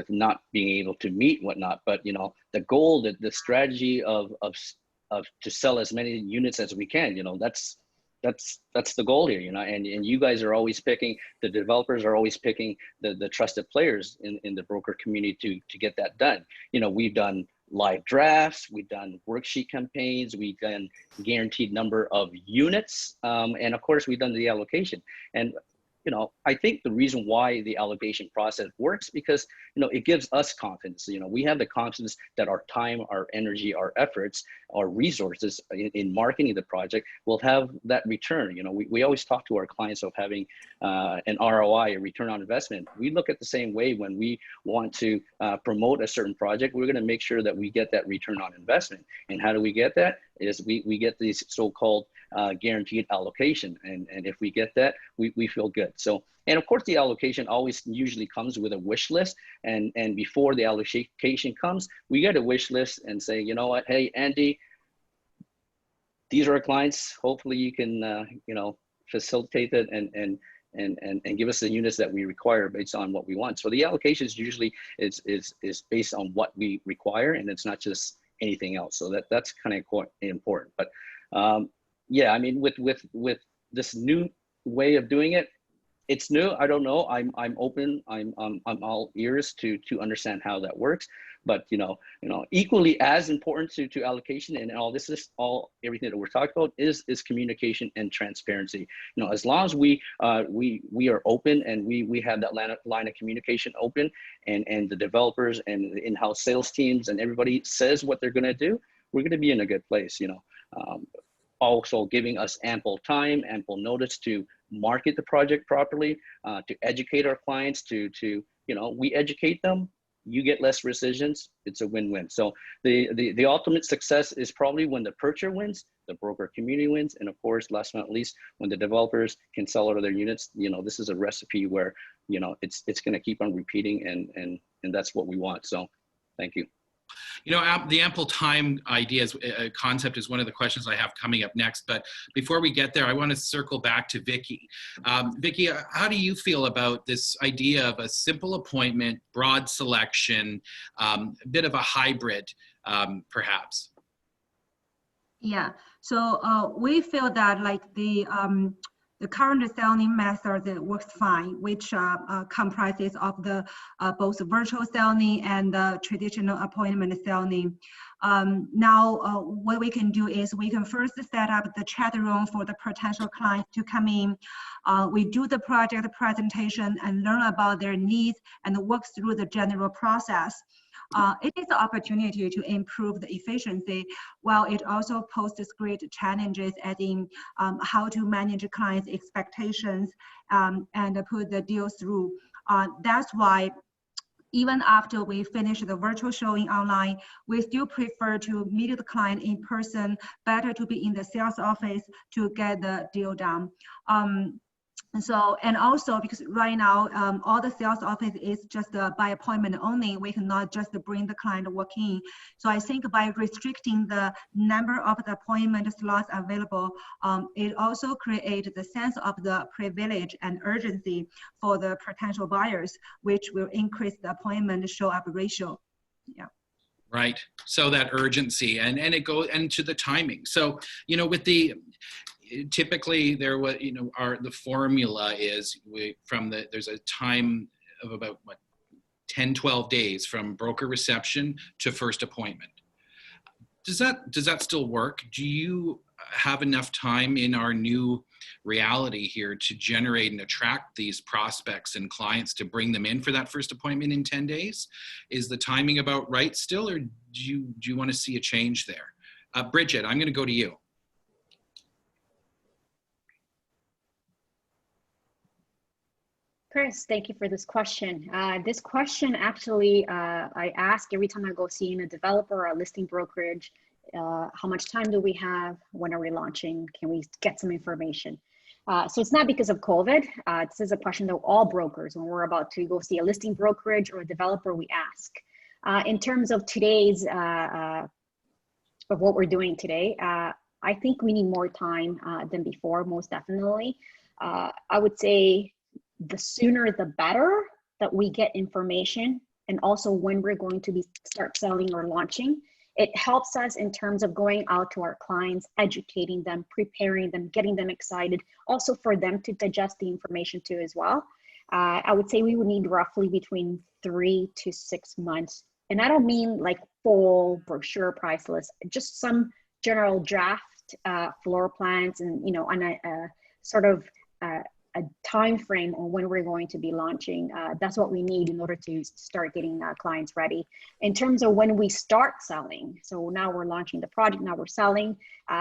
not being able to meet whatnot. But you know, the goal, the strategy of to sell as many units as we can. You know, that's the goal here, you know, and you guys are always picking, the developers are always picking the trusted players in the broker community to get that done. You know, we've done live drafts, we've done worksheet campaigns, we've done guaranteed number of units, and of course we've done the allocation. And you know, I think the reason why the allocation process works, because, you know, it gives us confidence. You know, we have the confidence that our time, our energy, our efforts, our resources in marketing the project will have that return. You know, we always talk to our clients of having an ROI, a return on investment. We look at the same way when we want to promote a certain project. We're going to make sure that we get that return on investment. And how do we get that? Is we get these so-called guaranteed allocation, and if we get that, we feel good. So, and of course the allocation always usually comes with a wish list, and before the allocation comes, we get a wish list and say, you know what, hey Andy, these are our clients. Hopefully you can, you know, facilitate it and give us the units that we require based on what we want. So the allocations usually is based on what we require, and it's not just anything else. So that's kind of quite important. But yeah, I mean, with this new way of doing it, it's new. I don't know. I'm open. I'm all ears to understand how that works. But you know, equally as important to allocation and all this is everything that we're talking about is communication and transparency. You know, as long as we are open and we have that line of communication open, and the developers and the in-house sales teams and everybody says what they're going to do, we're going to be in a good place. You know, also giving us ample time, ample notice to market the project properly, to educate our clients, to you know, we educate them, you get less rescissions, it's a win-win. So the ultimate success is probably when the purchaser wins, the broker community wins, and of course, last but not least, when the developers can sell out of their units. You know, this is a recipe where, you know, it's going to keep on repeating, and that's what we want. So thank you. You know, the ample time concept is one of the questions I have coming up next. But before we get there, I want to circle back to Vicky. Vicky, how do you feel about this idea of a simple appointment, broad selection, a bit of a hybrid, perhaps? Yeah, so we feel that like the current selling method that works fine, which comprises of the both virtual selling and the traditional appointment selling. Now, what we can do is we can first set up the chat room for the potential clients to come in. We do the project presentation and learn about their needs and work through the general process. It is an opportunity to improve the efficiency, while it also poses great challenges as in how to manage clients' expectations and put the deal through. That's why even after we finish the virtual showing online, we still prefer to meet the client in person, better to be in the sales office to get the deal done. So, and also because right now, all the sales office is just by appointment only, we cannot just bring the client walk in. So I think by restricting the number of the appointment slots available, it also creates the sense of the privilege and urgency for the potential buyers, which will increase the appointment show up ratio. Yeah. Right. So that urgency and it goes and to the timing. So, you know, with the, typically there was, you know, the formula is there's a time of about 10, 12 days from broker reception to first appointment. Does that still work? Do you have enough time in our new reality here to generate and attract these prospects and clients to bring them in for that first appointment in 10 days? Is the timing about right still, or do you want to see a change there? Brigitte, I'm going to go to you. Chris, thank you for this question. This question actually, I ask every time I go seeing a developer or a listing brokerage, how much time do we have? When are we launching? Can we get some information? So it's not because of COVID. This is a question that all brokers, when we're about to go see a listing brokerage or a developer, we ask. In terms of today's, of what we're doing today, I think we need more time than before, most definitely. I would say the sooner the better that we get information, and also when we're going to start selling or launching. It helps us in terms of going out to our clients, educating them, preparing them, getting them excited, also for them to digest the information too as well. I would say we would need roughly between 3 to 6 months. And I don't mean like full brochure price list, just some general draft floor plans and, you know, on a sort of a time frame on when we're going to be launching. That's what we need in order to start getting clients ready. In terms of when we start selling, so now we're launching the project, now we're selling.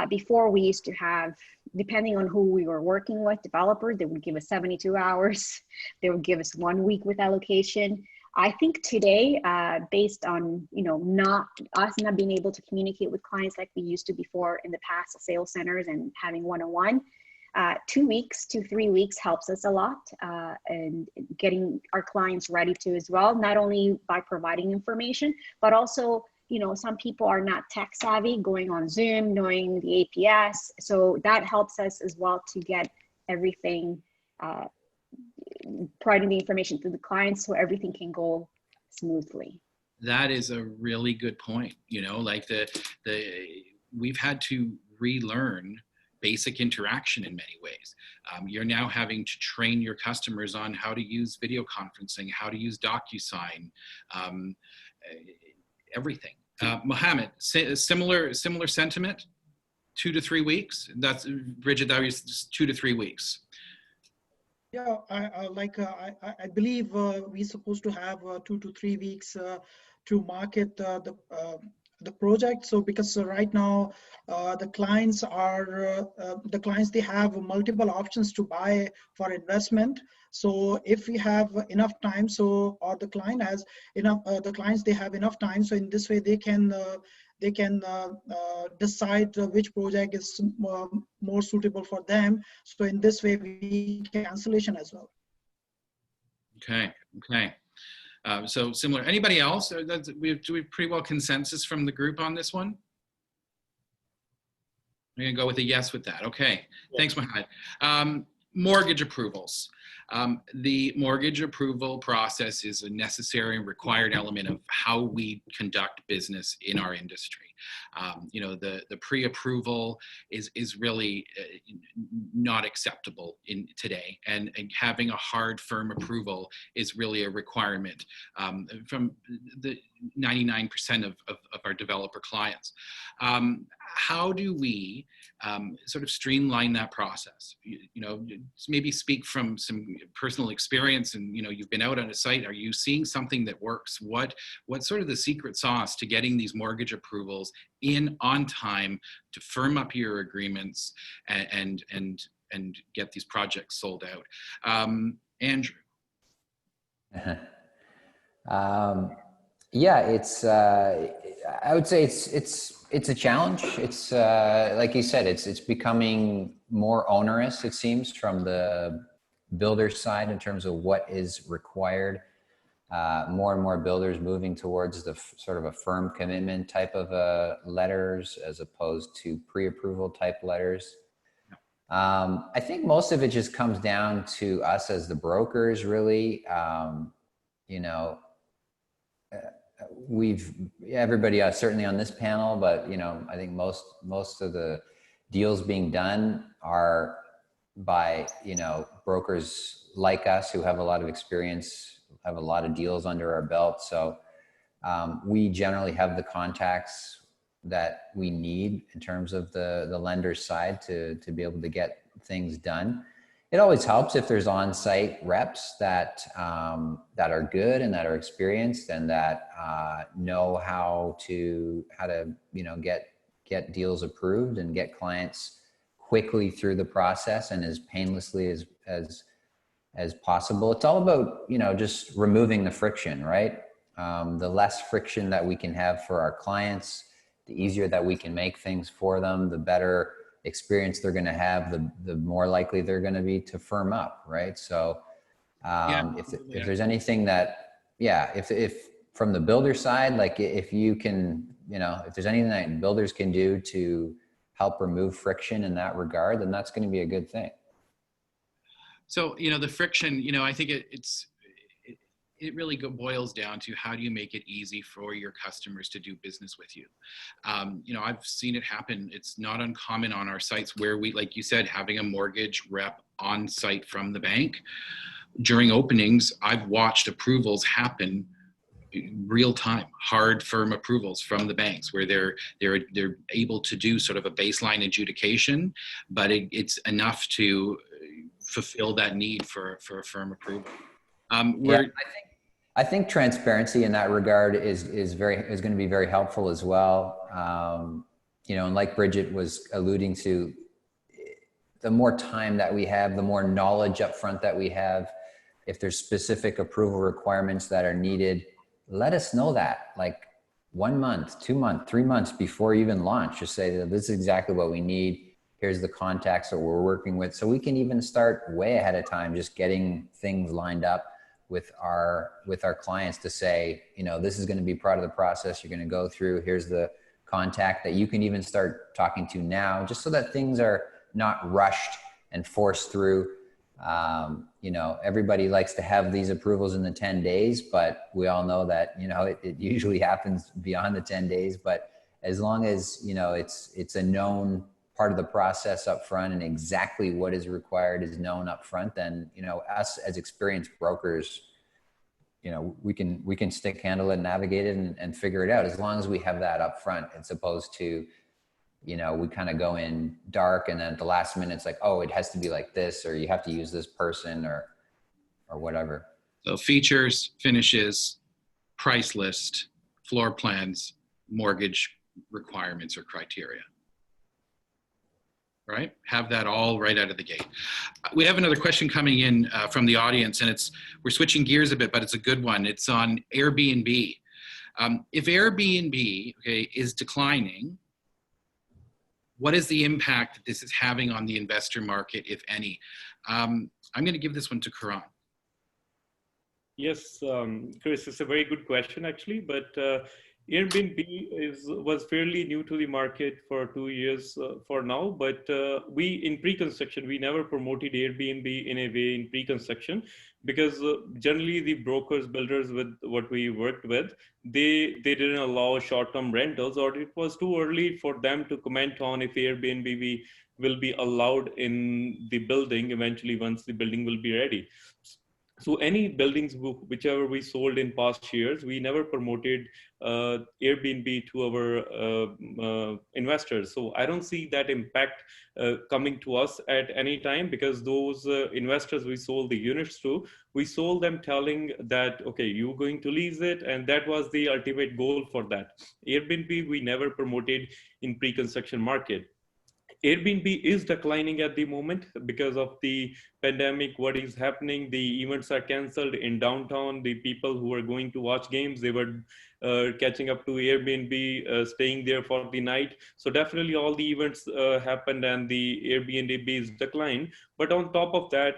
Before we used to have, depending on who we were working with, developers, they would give us 72 hours. They would give us 1 week with allocation. I think today, based on, you know, not being able to communicate with clients like we used to before in the past sales centers and having one-on-one, 2 weeks to 3 weeks helps us a lot, and getting our clients ready to as well, not only by providing information, but also some people are not tech savvy, going on Zoom, knowing the APS. So that helps us as well to get everything, providing the information to the clients so everything can go smoothly. That is a really good point. Like we've had to relearn basic interaction in many ways. You're now having to train your customers on how to use video conferencing, how to use DocuSign, everything. Mohammed, similar sentiment, 2 to 3 weeks? That's Brigitte, that was just 2 to 3 weeks. Yeah, I believe we're supposed to have 2 to 3 weeks to market the project. So because right now the clients they have multiple options to buy for investment. So if we have enough time, or the client has enough, the clients, they have enough time. So in this way they can decide which project is more suitable for them. So in this way we can cancellation as well. Okay. So similar. Anybody else? Do we have pretty well consensus from the group on this one? I'm gonna go with a yes with that. Okay, yeah. Thanks, Mohammed. Mortgage approvals. The mortgage approval process is a necessary and required element of how we conduct business in our industry. The pre-approval is really not acceptable in today, and having a hard firm approval is really a requirement from the 99% of our developer clients. How do we sort of streamline that process? Maybe speak from some personal experience, and you've been out on a site. Are you seeing something that works? What's sort of the secret sauce to getting these mortgage approvals in on time to firm up your agreements and get these projects sold out? Andrew. Yeah, it's I would say it's a challenge. It's like you said, it's becoming more onerous, it seems, from the builder side in terms of what is required. More and more builders moving towards the sort of a firm commitment type of letters as opposed to pre-approval type letters. I think most of it just comes down to us as the brokers, really. Everybody certainly on this panel, but I think most of the deals being done are by brokers like us who have a lot of experience, have a lot of deals under our belt. So we generally have the contacts that we need in terms of the lender's side to be able to get things done. It always helps if there's on-site reps that are good and that are experienced and that know how to get deals approved and get clients quickly through the process and as painlessly as possible. It's all about just removing the friction, right? The less friction that we can have for our clients, the easier that we can make things for them, the better experience they're going to have, the more likely they're going to be to firm up, right? So if there's anything that, if from the builder side, like if you can, if there's anything that builders can do to help remove friction in that regard, then that's going to be a good thing. So, the friction, I think it really boils down to how do you make it easy for your customers to do business with you. I've seen it happen. It's not uncommon on our sites where we, like you said, having a mortgage rep on site from the bank. During openings, I've watched approvals happen real time, hard firm approvals from the banks where they're able to do sort of a baseline adjudication, but it's enough to fulfill that need for a firm approval. I think transparency in that regard is going to be very helpful as well. And like Brigitte was alluding to, the more time that we have, the more knowledge up front that we have. If there's specific approval requirements that are needed, let us know that, like 1 month, 2 months, 3 months before you even launch. Just say that this is exactly what we need. Here's the contacts that we're working with. So we can even start way ahead of time, just getting things lined up with our clients to say, you know, this is going to be part of the process you're going to go through. Here's the contact that you can even start talking to now, just so that things are not rushed and forced through. You know, everybody likes to have these approvals in the 10 days, but we all know that, you know, it usually happens beyond the 10 days. But as long as, you know, it's a known part of the process up front and exactly what is required is known up front, then, you know, us as experienced brokers, you know, we can stick handle it and navigate it and figure it out, as long as we have that up front, as opposed to, you know, we kind of go in dark and then at the last minute it's like, oh, it has to be like this, or you have to use this person or whatever. So features, finishes, price list, floor plans, mortgage requirements or criteria. Right? Have that all right out of the gate. We have another question coming in from the audience, and we're switching gears a bit, but it's a good one. It's on Airbnb. If Airbnb, okay, is declining, what is the impact that this is having on the investor market, if any? I'm going to give this one to Karan. Yes, Chris, it's a very good question actually, but Airbnb was fairly new to the market for 2 years for now, but we in pre-construction, we never promoted Airbnb in a way in pre-construction, because generally the brokers, builders with what we worked with, they didn't allow short-term rentals, or it was too early for them to comment on if Airbnb will be allowed in the building eventually once the building will be ready. So any buildings, whichever we sold in past years, we never promoted Airbnb to our investors. So I don't see that impact coming to us at any time, because those investors we sold the units to, we sold them telling that, okay, you're going to lease it. And that was the ultimate goal for that. Airbnb, we never promoted in pre-construction market. Airbnb is declining at the moment because of the pandemic. What is happening? The events are canceled in downtown. The people who were going to watch games, they were catching up to Airbnb, staying there for the night. So definitely all the events happened and the Airbnb is declined. But on top of that,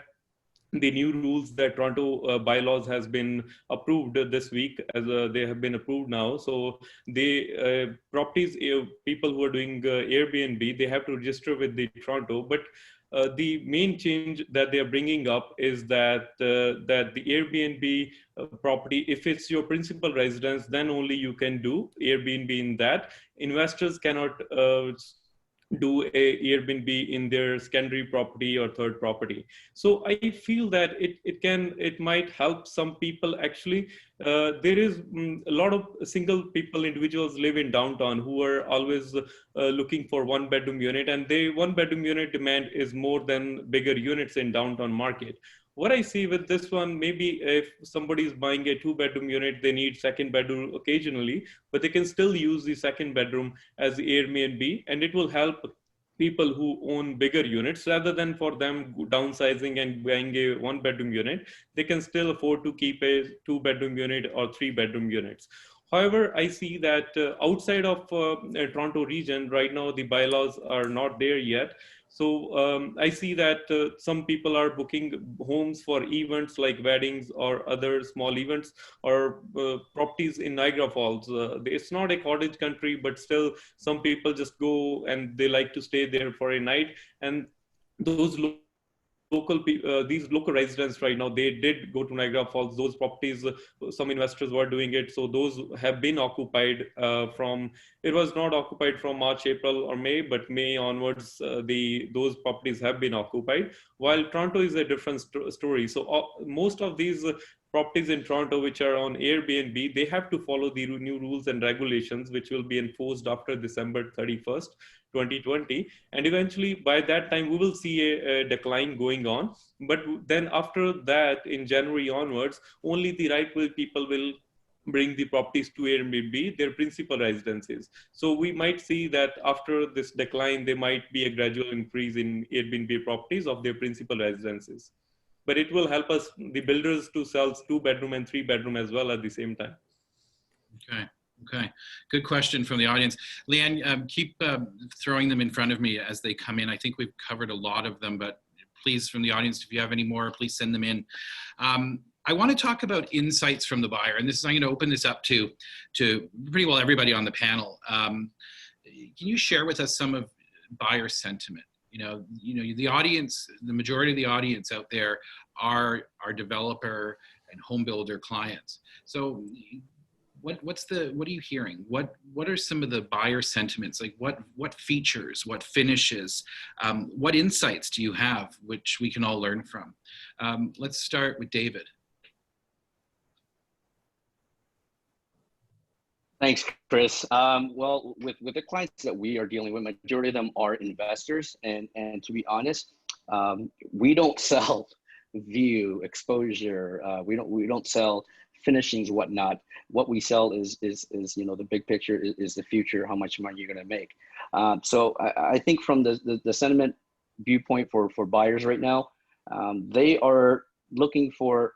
the new rules that Toronto bylaws has been approved this week, as they have been approved now. So the properties, people who are doing Airbnb, they have to register with the Toronto. But the main change that they are bringing up is that that the Airbnb property, if it's your principal residence, then only you can do Airbnb in that. Investors cannot do a Airbnb in their secondary property or third property. So I feel that it might help some people actually. There is a lot of single people, individuals live in downtown who are always looking for 1-bedroom unit, and the 1-bedroom unit demand is more than bigger units in downtown market. What I see with this one, maybe if somebody is buying a 2-bedroom unit, they need second bedroom occasionally, but they can still use the second bedroom as the Airbnb, and it will help people who own bigger units, rather than for them downsizing and buying a 1-bedroom unit. They can still afford to keep a 2-bedroom unit or 3-bedroom units. However, I see that outside of Toronto region, right now the bylaws are not there yet. So I see that some people are booking homes for events like weddings or other small events, or properties in Niagara Falls. It's not a cottage country, but still some people just go and they like to stay there for a night. And those these local residents right now, they did go to Niagara Falls. Those properties, some investors were doing it. So those have been occupied it was not occupied from March, April or May, but May onwards, those properties have been occupied. While Toronto is a different story. So most of these properties in Toronto, which are on Airbnb, they have to follow the new rules and regulations, which will be enforced after December 31st, 2020. And eventually by that time, we will see a decline going on. But then after that, in January onwards, only the right-will people will bring the properties to Airbnb, their principal residences. So we might see that after this decline, there might be a gradual increase in Airbnb properties of their principal residences. But it will help us, the builders, to sell 2-bedroom and 3-bedroom as well at the same time. Okay. Good question from the audience. Leanne, keep throwing them in front of me as they come in. I think we've covered a lot of them, but please, from the audience, if you have any more, please send them in. I want to talk about insights from the buyer, and this is, I'm going to open this up to pretty well everybody on the panel. Can you share with us some of buyer sentiment? You know, the audience, the majority of the audience out there are developer and home builder clients. So what are you hearing? What are some of the buyer sentiments? Like what features, what finishes, what insights do you have which we can all learn from? Let's start with David. Thanks, Chris. Well, with the clients that we are dealing with, majority of them are investors, and to be honest, we don't sell view, exposure. We don't sell finishings, whatnot. What we sell is the big picture is the future, how much money you're going to make. So I think from the sentiment viewpoint for buyers right now, they are looking for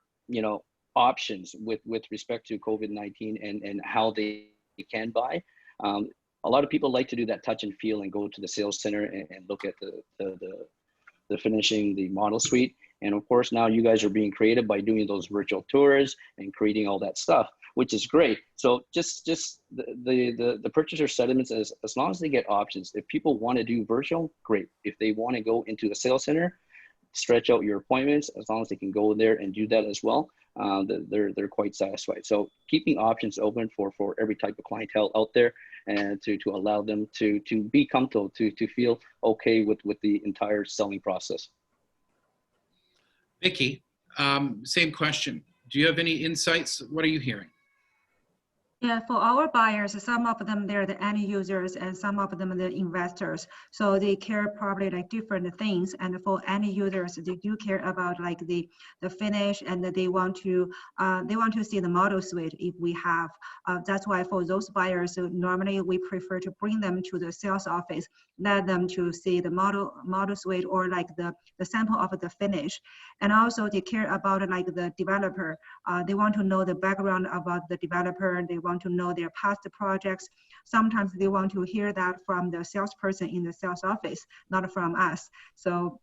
options with respect to COVID-19 and how they can buy. A lot of people like to do that touch and feel and go to the sales center and look at the finishing, the model suite. And of course, now you guys are being creative by doing those virtual tours and creating all that stuff, which is great. So just the purchaser sentiments as long as they get options. If people want to do virtual, great. If they want to go into a sales center, stretch out your appointments, as long as they can go there and do that as well, they're quite satisfied. So keeping options open for every type of clientele out there, and to allow them to be comfortable, to feel okay with the entire selling process. Vicky, same question. Do you have any insights? What are you hearing? Yeah, for our buyers, some of them, they're the end users and some of them are the investors. So they care probably like different things. And for end users, they do care about like the finish, and they want to see the model suite if we have. That's why for those buyers, normally we prefer to bring them to the sales office, let them to see the model suite or like the sample of the finish. And also they care about like the developer. They want to know the background about the developer. They want to know their past projects. Sometimes they want to hear that from the salesperson in the sales office, not from us. So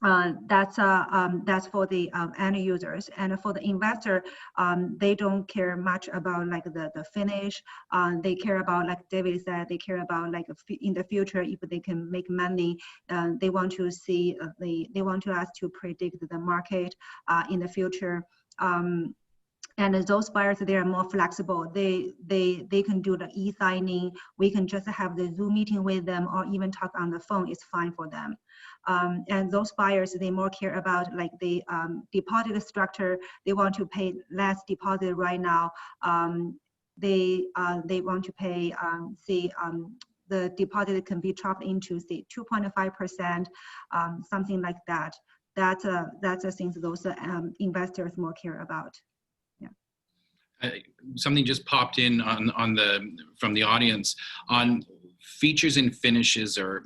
that's for the end users. And for the investor, they don't care much about like the finish. They care about, like David said, they care about like in the future if they can make money. They want to see they want to us to predict the market in the future. And those buyers, they are more flexible. They can do the e-signing. We can just have the Zoom meeting with them, or even talk on the phone. It's fine for them. And those buyers, they more care about like the deposit structure. They want to pay less deposit right now. They want to pay the deposit can be chopped into say 2.5%, something like that. That's the things those investors more care about. Something just popped in from the audience on features and finishes, or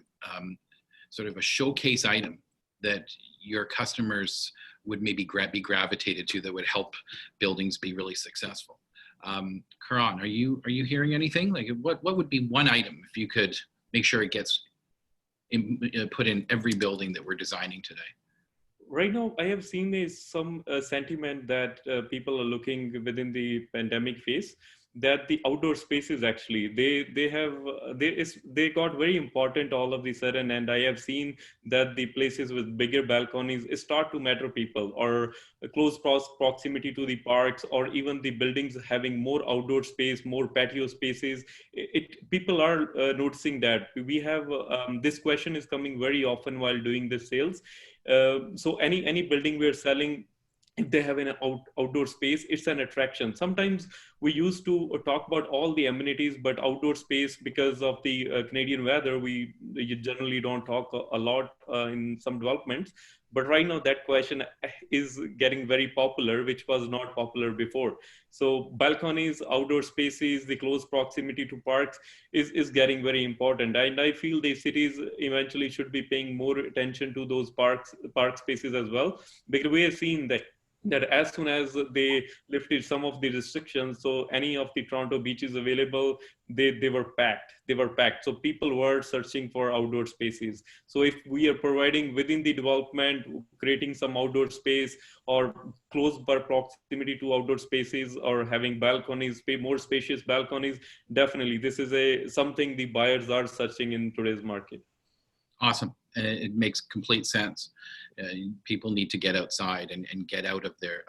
sort of a showcase item that your customers would maybe be gravitated to that would help buildings be really successful. Karan, are you hearing anything? Like what would be one item if you could make sure it gets put in every building that we're designing today? Right now, I have seen some sentiment that people are looking within the pandemic phase, that the outdoor spaces actually they got very important all of the sudden, and I have seen that the places with bigger balconies start to matter people, or close proximity to the parks, or even the buildings having more outdoor space, more patio spaces. People are noticing that. We have this question is coming very often while doing the sales. So any building we're selling, if they have an outdoor space, it's an attraction. Sometimes we used to talk about all the amenities, but outdoor space, because of the Canadian weather, we generally don't talk a lot in some developments. But right now that question is getting very popular, which was not popular before. So balconies, outdoor spaces, the close proximity to parks is getting very important. And I feel the cities eventually should be paying more attention to those park spaces as well, because we have seen that that as soon as they lifted some of the restrictions, so any of the Toronto beaches available, they were packed. They were packed. So people were searching for outdoor spaces. So if we are providing within the development, creating some outdoor space or close by proximity to outdoor spaces or having balconies, more spacious balconies, definitely this is something the buyers are searching in today's market. Awesome. It makes complete sense. People need to get outside and get out of their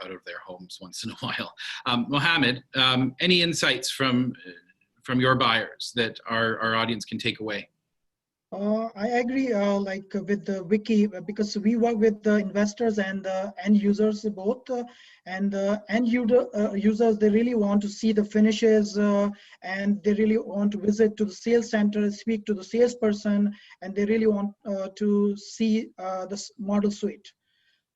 homes once in a while. Mohammed, any insights from your buyers that our audience can take away? I agree, like with Vikki, because we work with the investors and end users both. And end users, they really want to see the finishes and they really want to visit to the sales center, speak to the salesperson, and they really want to see this model suite.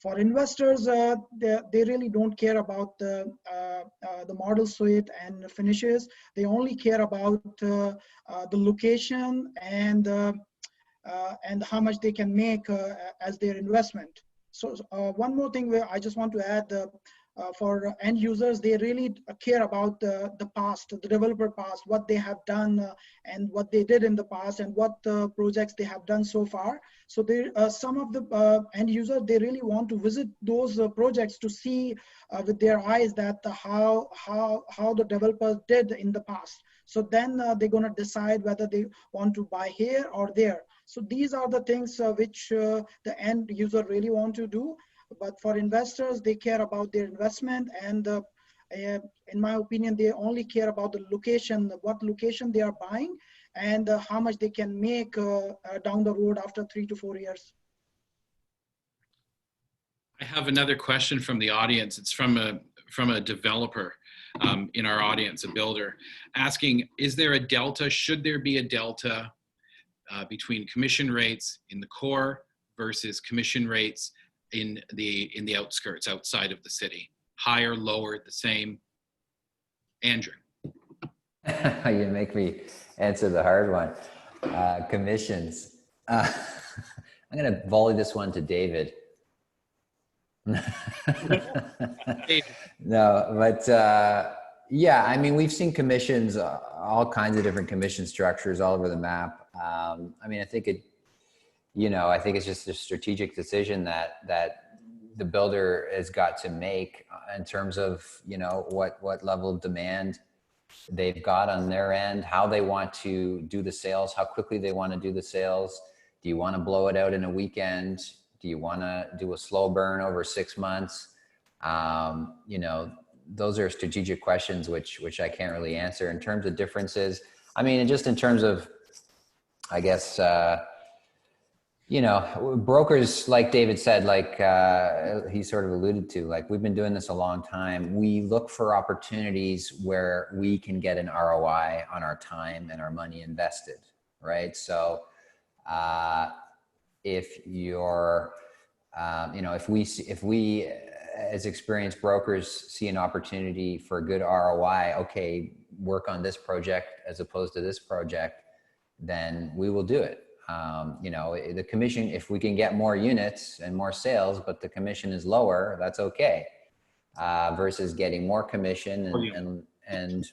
For investors, they really don't care about the model suite and finishes. They only care about the location and how much they can make as their investment. So one more thing where I just want to add, for end users, they really care about the past, the developer past, what they have done and what they did in the past and what projects they have done so far. So some of the end users, they really want to visit those projects to see with their eyes that how the developers did in the past. So then they're going to decide whether they want to buy here or there. So these are the things which the end user really want to do. But for investors, they care about their investment, and in my opinion, they only care about the location, what location they are buying, and how much they can make down the road after 3 to 4 years. I have another question from the audience. It's from a developer in our audience, a builder, asking, is there a delta? Should there be a delta between commission rates in the core versus commission rates in the outskirts, outside of the city? Higher, lower, the same? Andrew. You make me answer the hard one. Commissions. I'm going to volley this one to David. No, but yeah, I mean, we've seen commissions, all kinds of different commission structures all over the map. I mean, I think it's just a strategic decision that the builder has got to make in terms of, what level of demand they've got on their end, how they want to do the sales, how quickly they want to do the sales. Do you want to blow it out in a weekend? Do you want to do a slow burn over 6 months? Those are strategic questions which I can't really answer. In terms of differences, I mean, just in terms of, I guess, brokers, like David said, like he sort of alluded to, like, we've been doing this a long time. We look for opportunities where we can get an ROI on our time and our money invested, right? So if you're, if we as experienced brokers see an opportunity for a good ROI, okay, work on this project as opposed to this project, then we will do it. The commission, if we can get more units and more sales, but the commission is lower, that's okay. Versus getting more commission and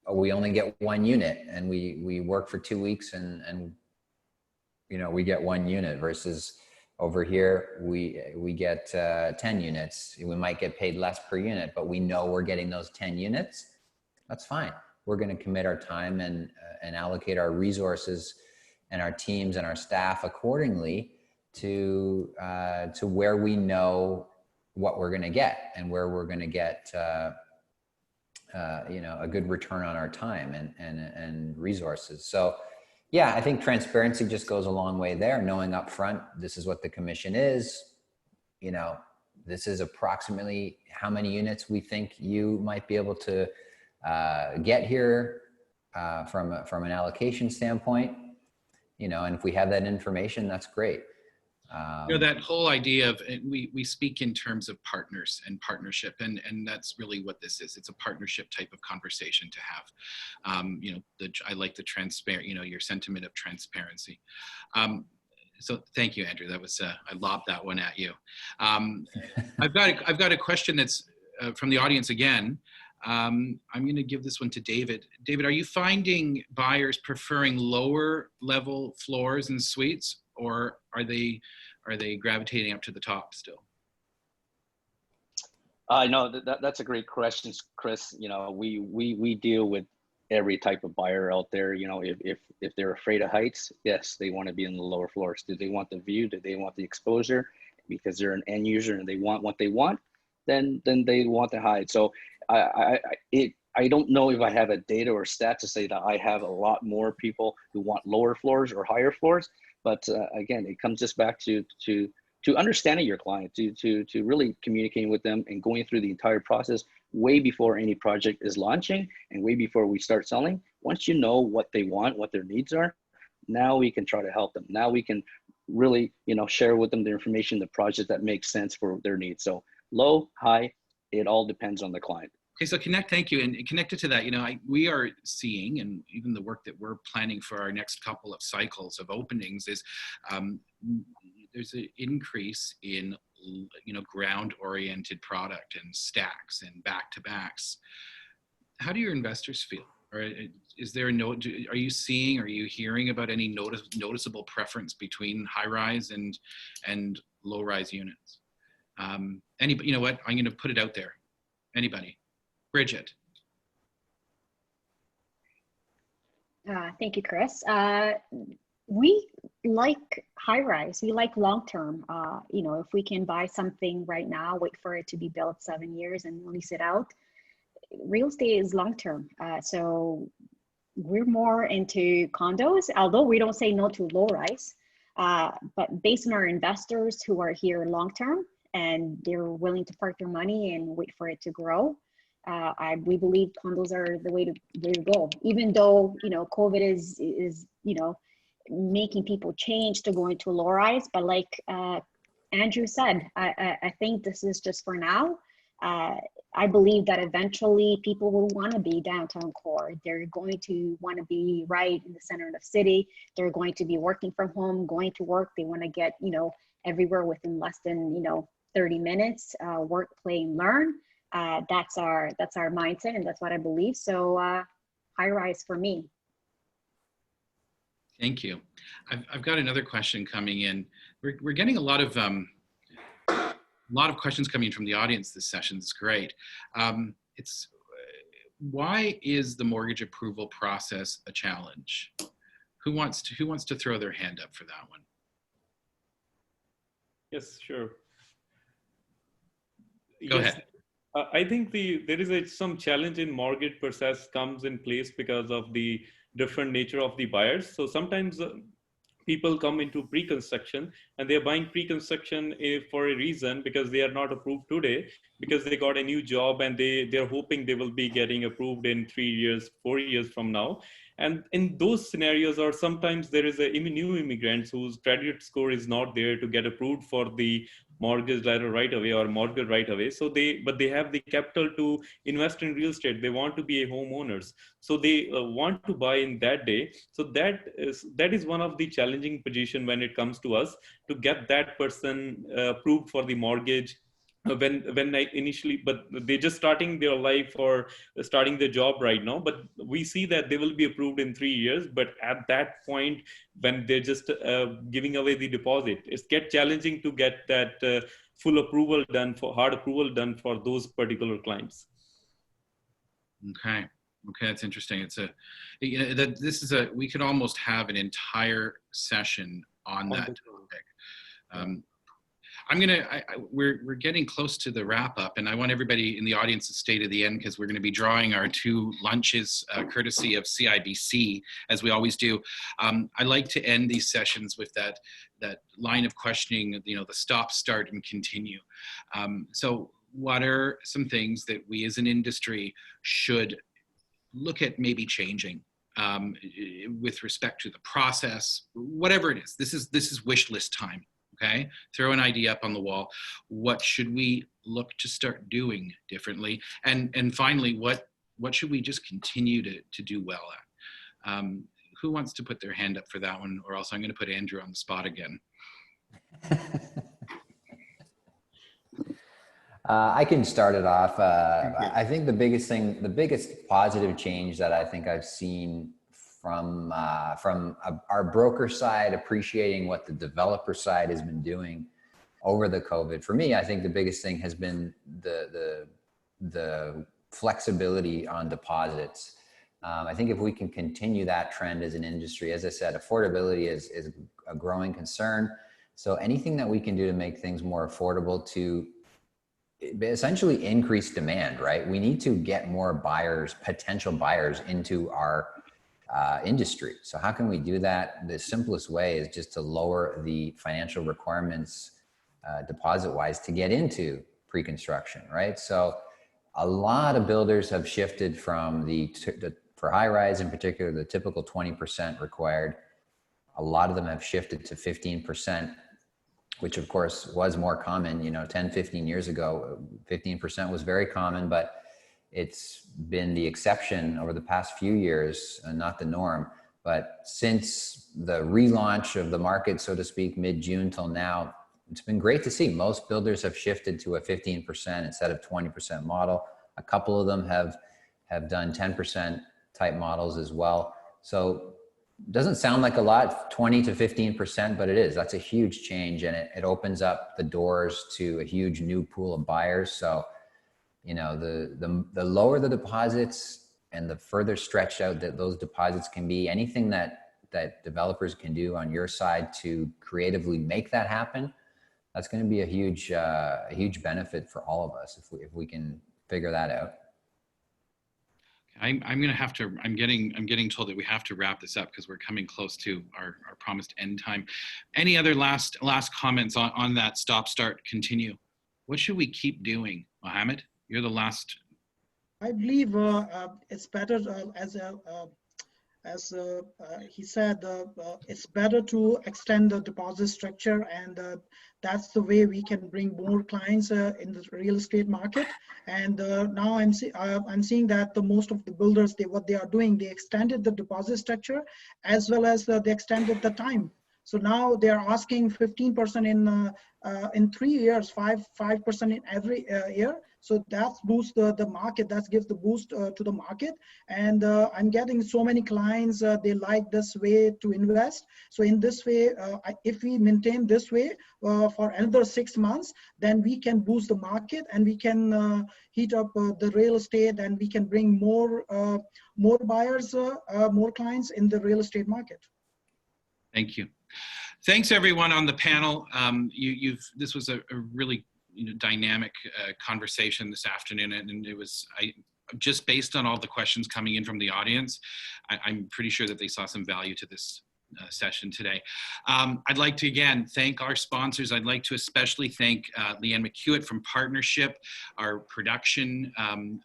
we only get 1 unit and we work for 2 weeks and we get 1 unit, versus over here, we get 10 units. We might get paid less per unit, but we know we're getting those 10 units. That's fine. We're going to commit our time and allocate our resources and our teams and our staff accordingly to where we know what we're going to get and where we're going to get a good return on our time and resources. So yeah, I think transparency just goes a long way there. Knowing upfront, this is what the commission is. This is approximately how many units we think you might be able to get here from an allocation standpoint. And if we have that information, that's great. That whole idea of, we speak in terms of partners and partnership, and that's really what this is. It's a partnership type of conversation to have. I like the transparent, your sentiment of transparency. So thank you, Andrew. That was, I lobbed that one at you. I've got a question that's from the audience again. I'm going to give this one to David. David, are you finding buyers preferring lower level floors and suites, or are they gravitating up to the top still? No, that's a great question, Chris. You know, we deal with every type of buyer out there. You know, if they're afraid of heights, yes, they want to be in the lower floors. Do they want the view? Do they want the exposure? Because they're an end user and they want what they want, then they want the height. So I don't know if I have a data or stat to say that I have a lot more people who want lower floors or higher floors. But again, it comes just back to understanding your client, to really communicating with them and going through the entire process way before any project is launching and way before we start selling. Once you know what they want, what their needs are, now we can try to help them. Now we can really, you know, share with them the information, the project that makes sense for their needs. So low, high, it all depends on the client. Okay, so thank you. And connected to that, you know, we are seeing, and even the work that we're planning for our next couple of cycles of openings is there's an increase in, you know, ground-oriented product and stacks and back-to-backs. How do your investors feel? Or is there are you seeing, are you hearing about any noticeable preference between high-rise and low-rise units? Anybody, you know what? I'm going to put it out there. Anybody? Brigitte. Thank you, Chris. We like high rise. We like long term. You know, if we can buy something right now, wait for it to be built 7 years and lease it out. Real estate is long term. So we're more into condos, although we don't say no to low rise. But based on our investors who are here long term and they're willing to park their money and wait for it to grow, we believe condos are the way to go. Even though, you know, COVID is you know, making people change to go into low rise, but like Andrew said, I think this is just for now. I believe that eventually people will want to be downtown core. They're going to want to be right in the center of the city. They're going to be working from home, going to work. They want to get, you know, everywhere within less than, you know, 30 minutes, work, play, and learn. That's our mindset, and that's what I believe. So high rise for me. Thank you. I've got another question coming in. We're getting a lot of questions coming from the audience this session. It's great. It's why is the mortgage approval process a challenge? Who wants to throw their hand up for that one? Yes, sure. Go ahead. I think there is some challenge in mortgage process comes in place because of the different nature of the buyers. So sometimes people come into pre-construction and they're buying pre-construction for a reason, because they are not approved today, because they got a new job and they're hoping they will be getting approved in 3 years, 4 years from now. And in those scenarios, or sometimes there is a new immigrants whose credit score is not there to get approved for the mortgage letter right away or mortgage right away. So they have the capital to invest in real estate. They want to be a homeowners. So they want to buy in that day. So that is one of the challenging position when it comes to us to get that person approved for the mortgage. When I initially, but they're just starting their life or starting their job right now, but we see that they will be approved in 3 years. But at that point, when they're just giving away the deposit, it's get challenging to get that full approval done, for hard approval done for those particular clients. Okay, that's interesting. It's we could almost have an entire session on that topic. We're getting close to the wrap up, and I want everybody in the audience to stay to the end, because we're going to be drawing our 2 lunches courtesy of CIBC, as we always do. I like to end these sessions with that line of questioning, you know, the stop, start, and continue. So what are some things that we as an industry should look at maybe changing with respect to the process, whatever it is? This is wish list time. Okay, throw an idea up on the wall. What should we look to start doing differently? And finally, what should we just continue to do well at? who wants to put their hand up for that one, or else I'm going to put Andrew on the spot again. I can start it off. I think the biggest positive change that I think I've seen from our broker side, appreciating what the developer side has been doing over the COVID. For me, I think the biggest thing has been the flexibility on deposits. I think if we can continue that trend as an industry, as I said, affordability is a growing concern. So anything that we can do to make things more affordable to essentially increase demand, right? We need to get more buyers, potential buyers into our industry. So how can we do that? The simplest way is just to lower the financial requirements deposit-wise to get into pre-construction, right? So a lot of builders have shifted from for high-rise in particular, the typical 20% required. A lot of them have shifted to 15%, which of course was more common, 10, 15 years ago. 15% was very common, but it's been the exception over the past few years and not the norm. But since the relaunch of the market, so to speak, mid-June till now, it's been great to see. Most builders have shifted to a 15% instead of 20% model. A couple of them have done 10% type models as well. So it doesn't sound like a lot, 20 to 15%, but it is. That's a huge change, and it opens up the doors to a huge new pool of buyers. So, the lower the deposits and the further stretched out that those deposits can be, anything that developers can do on your side to creatively make that happen, that's going to be a huge benefit for all of us if we can figure that out. I'm going to have to, I'm getting told that we have to wrap this up because we're coming close to our promised end time. Any other last comments on that stop, start, continue? What should we keep doing? Mohammed, you're the last. I believe it's better as he said, it's better to extend the deposit structure, and that's the way we can bring more clients in the real estate market. And now I'm seeing that most of the builders, what they are doing, they extended the deposit structure as well as they extended the time. So now they are asking 15% in 3 years, 5% in every year. So that boosts the market. That gives the boost to the market. And I'm getting so many clients. They like this way to invest. So in this way, if we maintain this way for another 6 months, then we can boost the market and we can heat up the real estate, and we can bring more buyers, more clients in the real estate market. Thank you. Thanks everyone on the panel. This was a really dynamic conversation this afternoon, and it was just based on all the questions coming in from the audience. I'm pretty sure that they saw some value to this session today. I'd like to again thank our sponsors. I'd like to especially thank Leanne McHewitt from Partnership, our production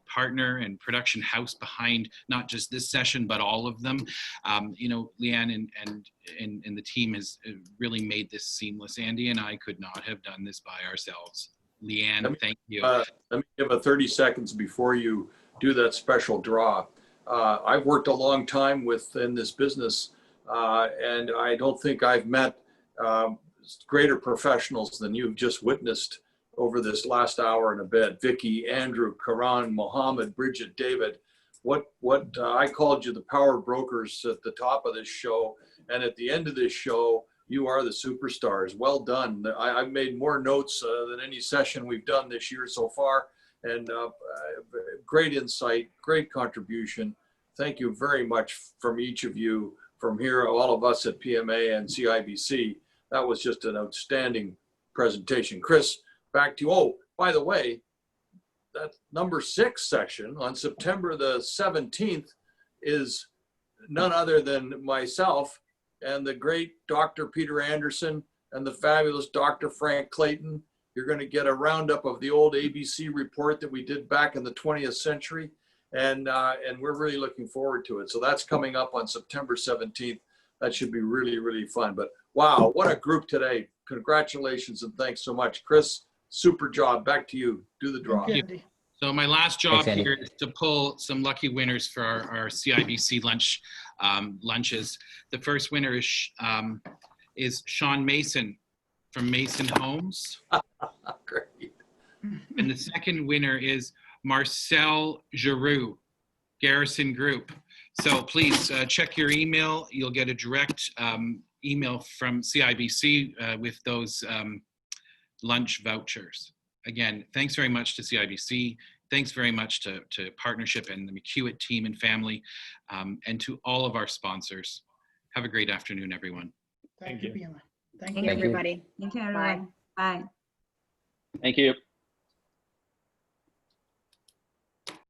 partner and production house behind not just this session but all of them. Leanne and the team has really made this seamless. Andy and I could not have done this by ourselves. Leanne, thank you. Let me give a 30 seconds before you do that special draw. I've worked a long time within this business, and I don't think I've met greater professionals than you've just witnessed over this last hour and a bit. Vicky, Andrew, Karan, Mohammed, Brigitte, David. What I called you the power brokers at the top of this show, and at the end of this show, you are the superstars. Well done. I've made more notes than any session we've done this year so far, and great insight, great contribution. Thank you very much from each of you, from here, all of us at PMA and CIBC. That was just an outstanding presentation. Chris, back to you. Oh, by the way, that number 6 session on September the 17th is none other than myself and the great Dr. Peter Anderson and the fabulous Dr. Frank Clayton. You're going to get a roundup of the old ABC report that we did back in the 20th century. And we're really looking forward to it. So that's coming up on September 17th. That should be really, really fun. But wow, what a group today. Congratulations and thanks so much. Chris, super job. Back to you. Do the draw. Thank you, Andy. So my last job Thanks, Andy. here is to pull some lucky winners for our CIBC lunches. The first winner is Sean Mason from Mason Homes. Great. And the second winner is Marcel Giroux, Garrison Group. So please check your email. You'll get a direct email from CIBC with those lunch vouchers. Again, thanks very much to CIBC. Thanks very much to Partnership and the McHewitt team and family, and to all of our sponsors. Have a great afternoon, everyone. Thank you, PMA. Thank you, everybody. Thank you, everyone. Bye. Thank you.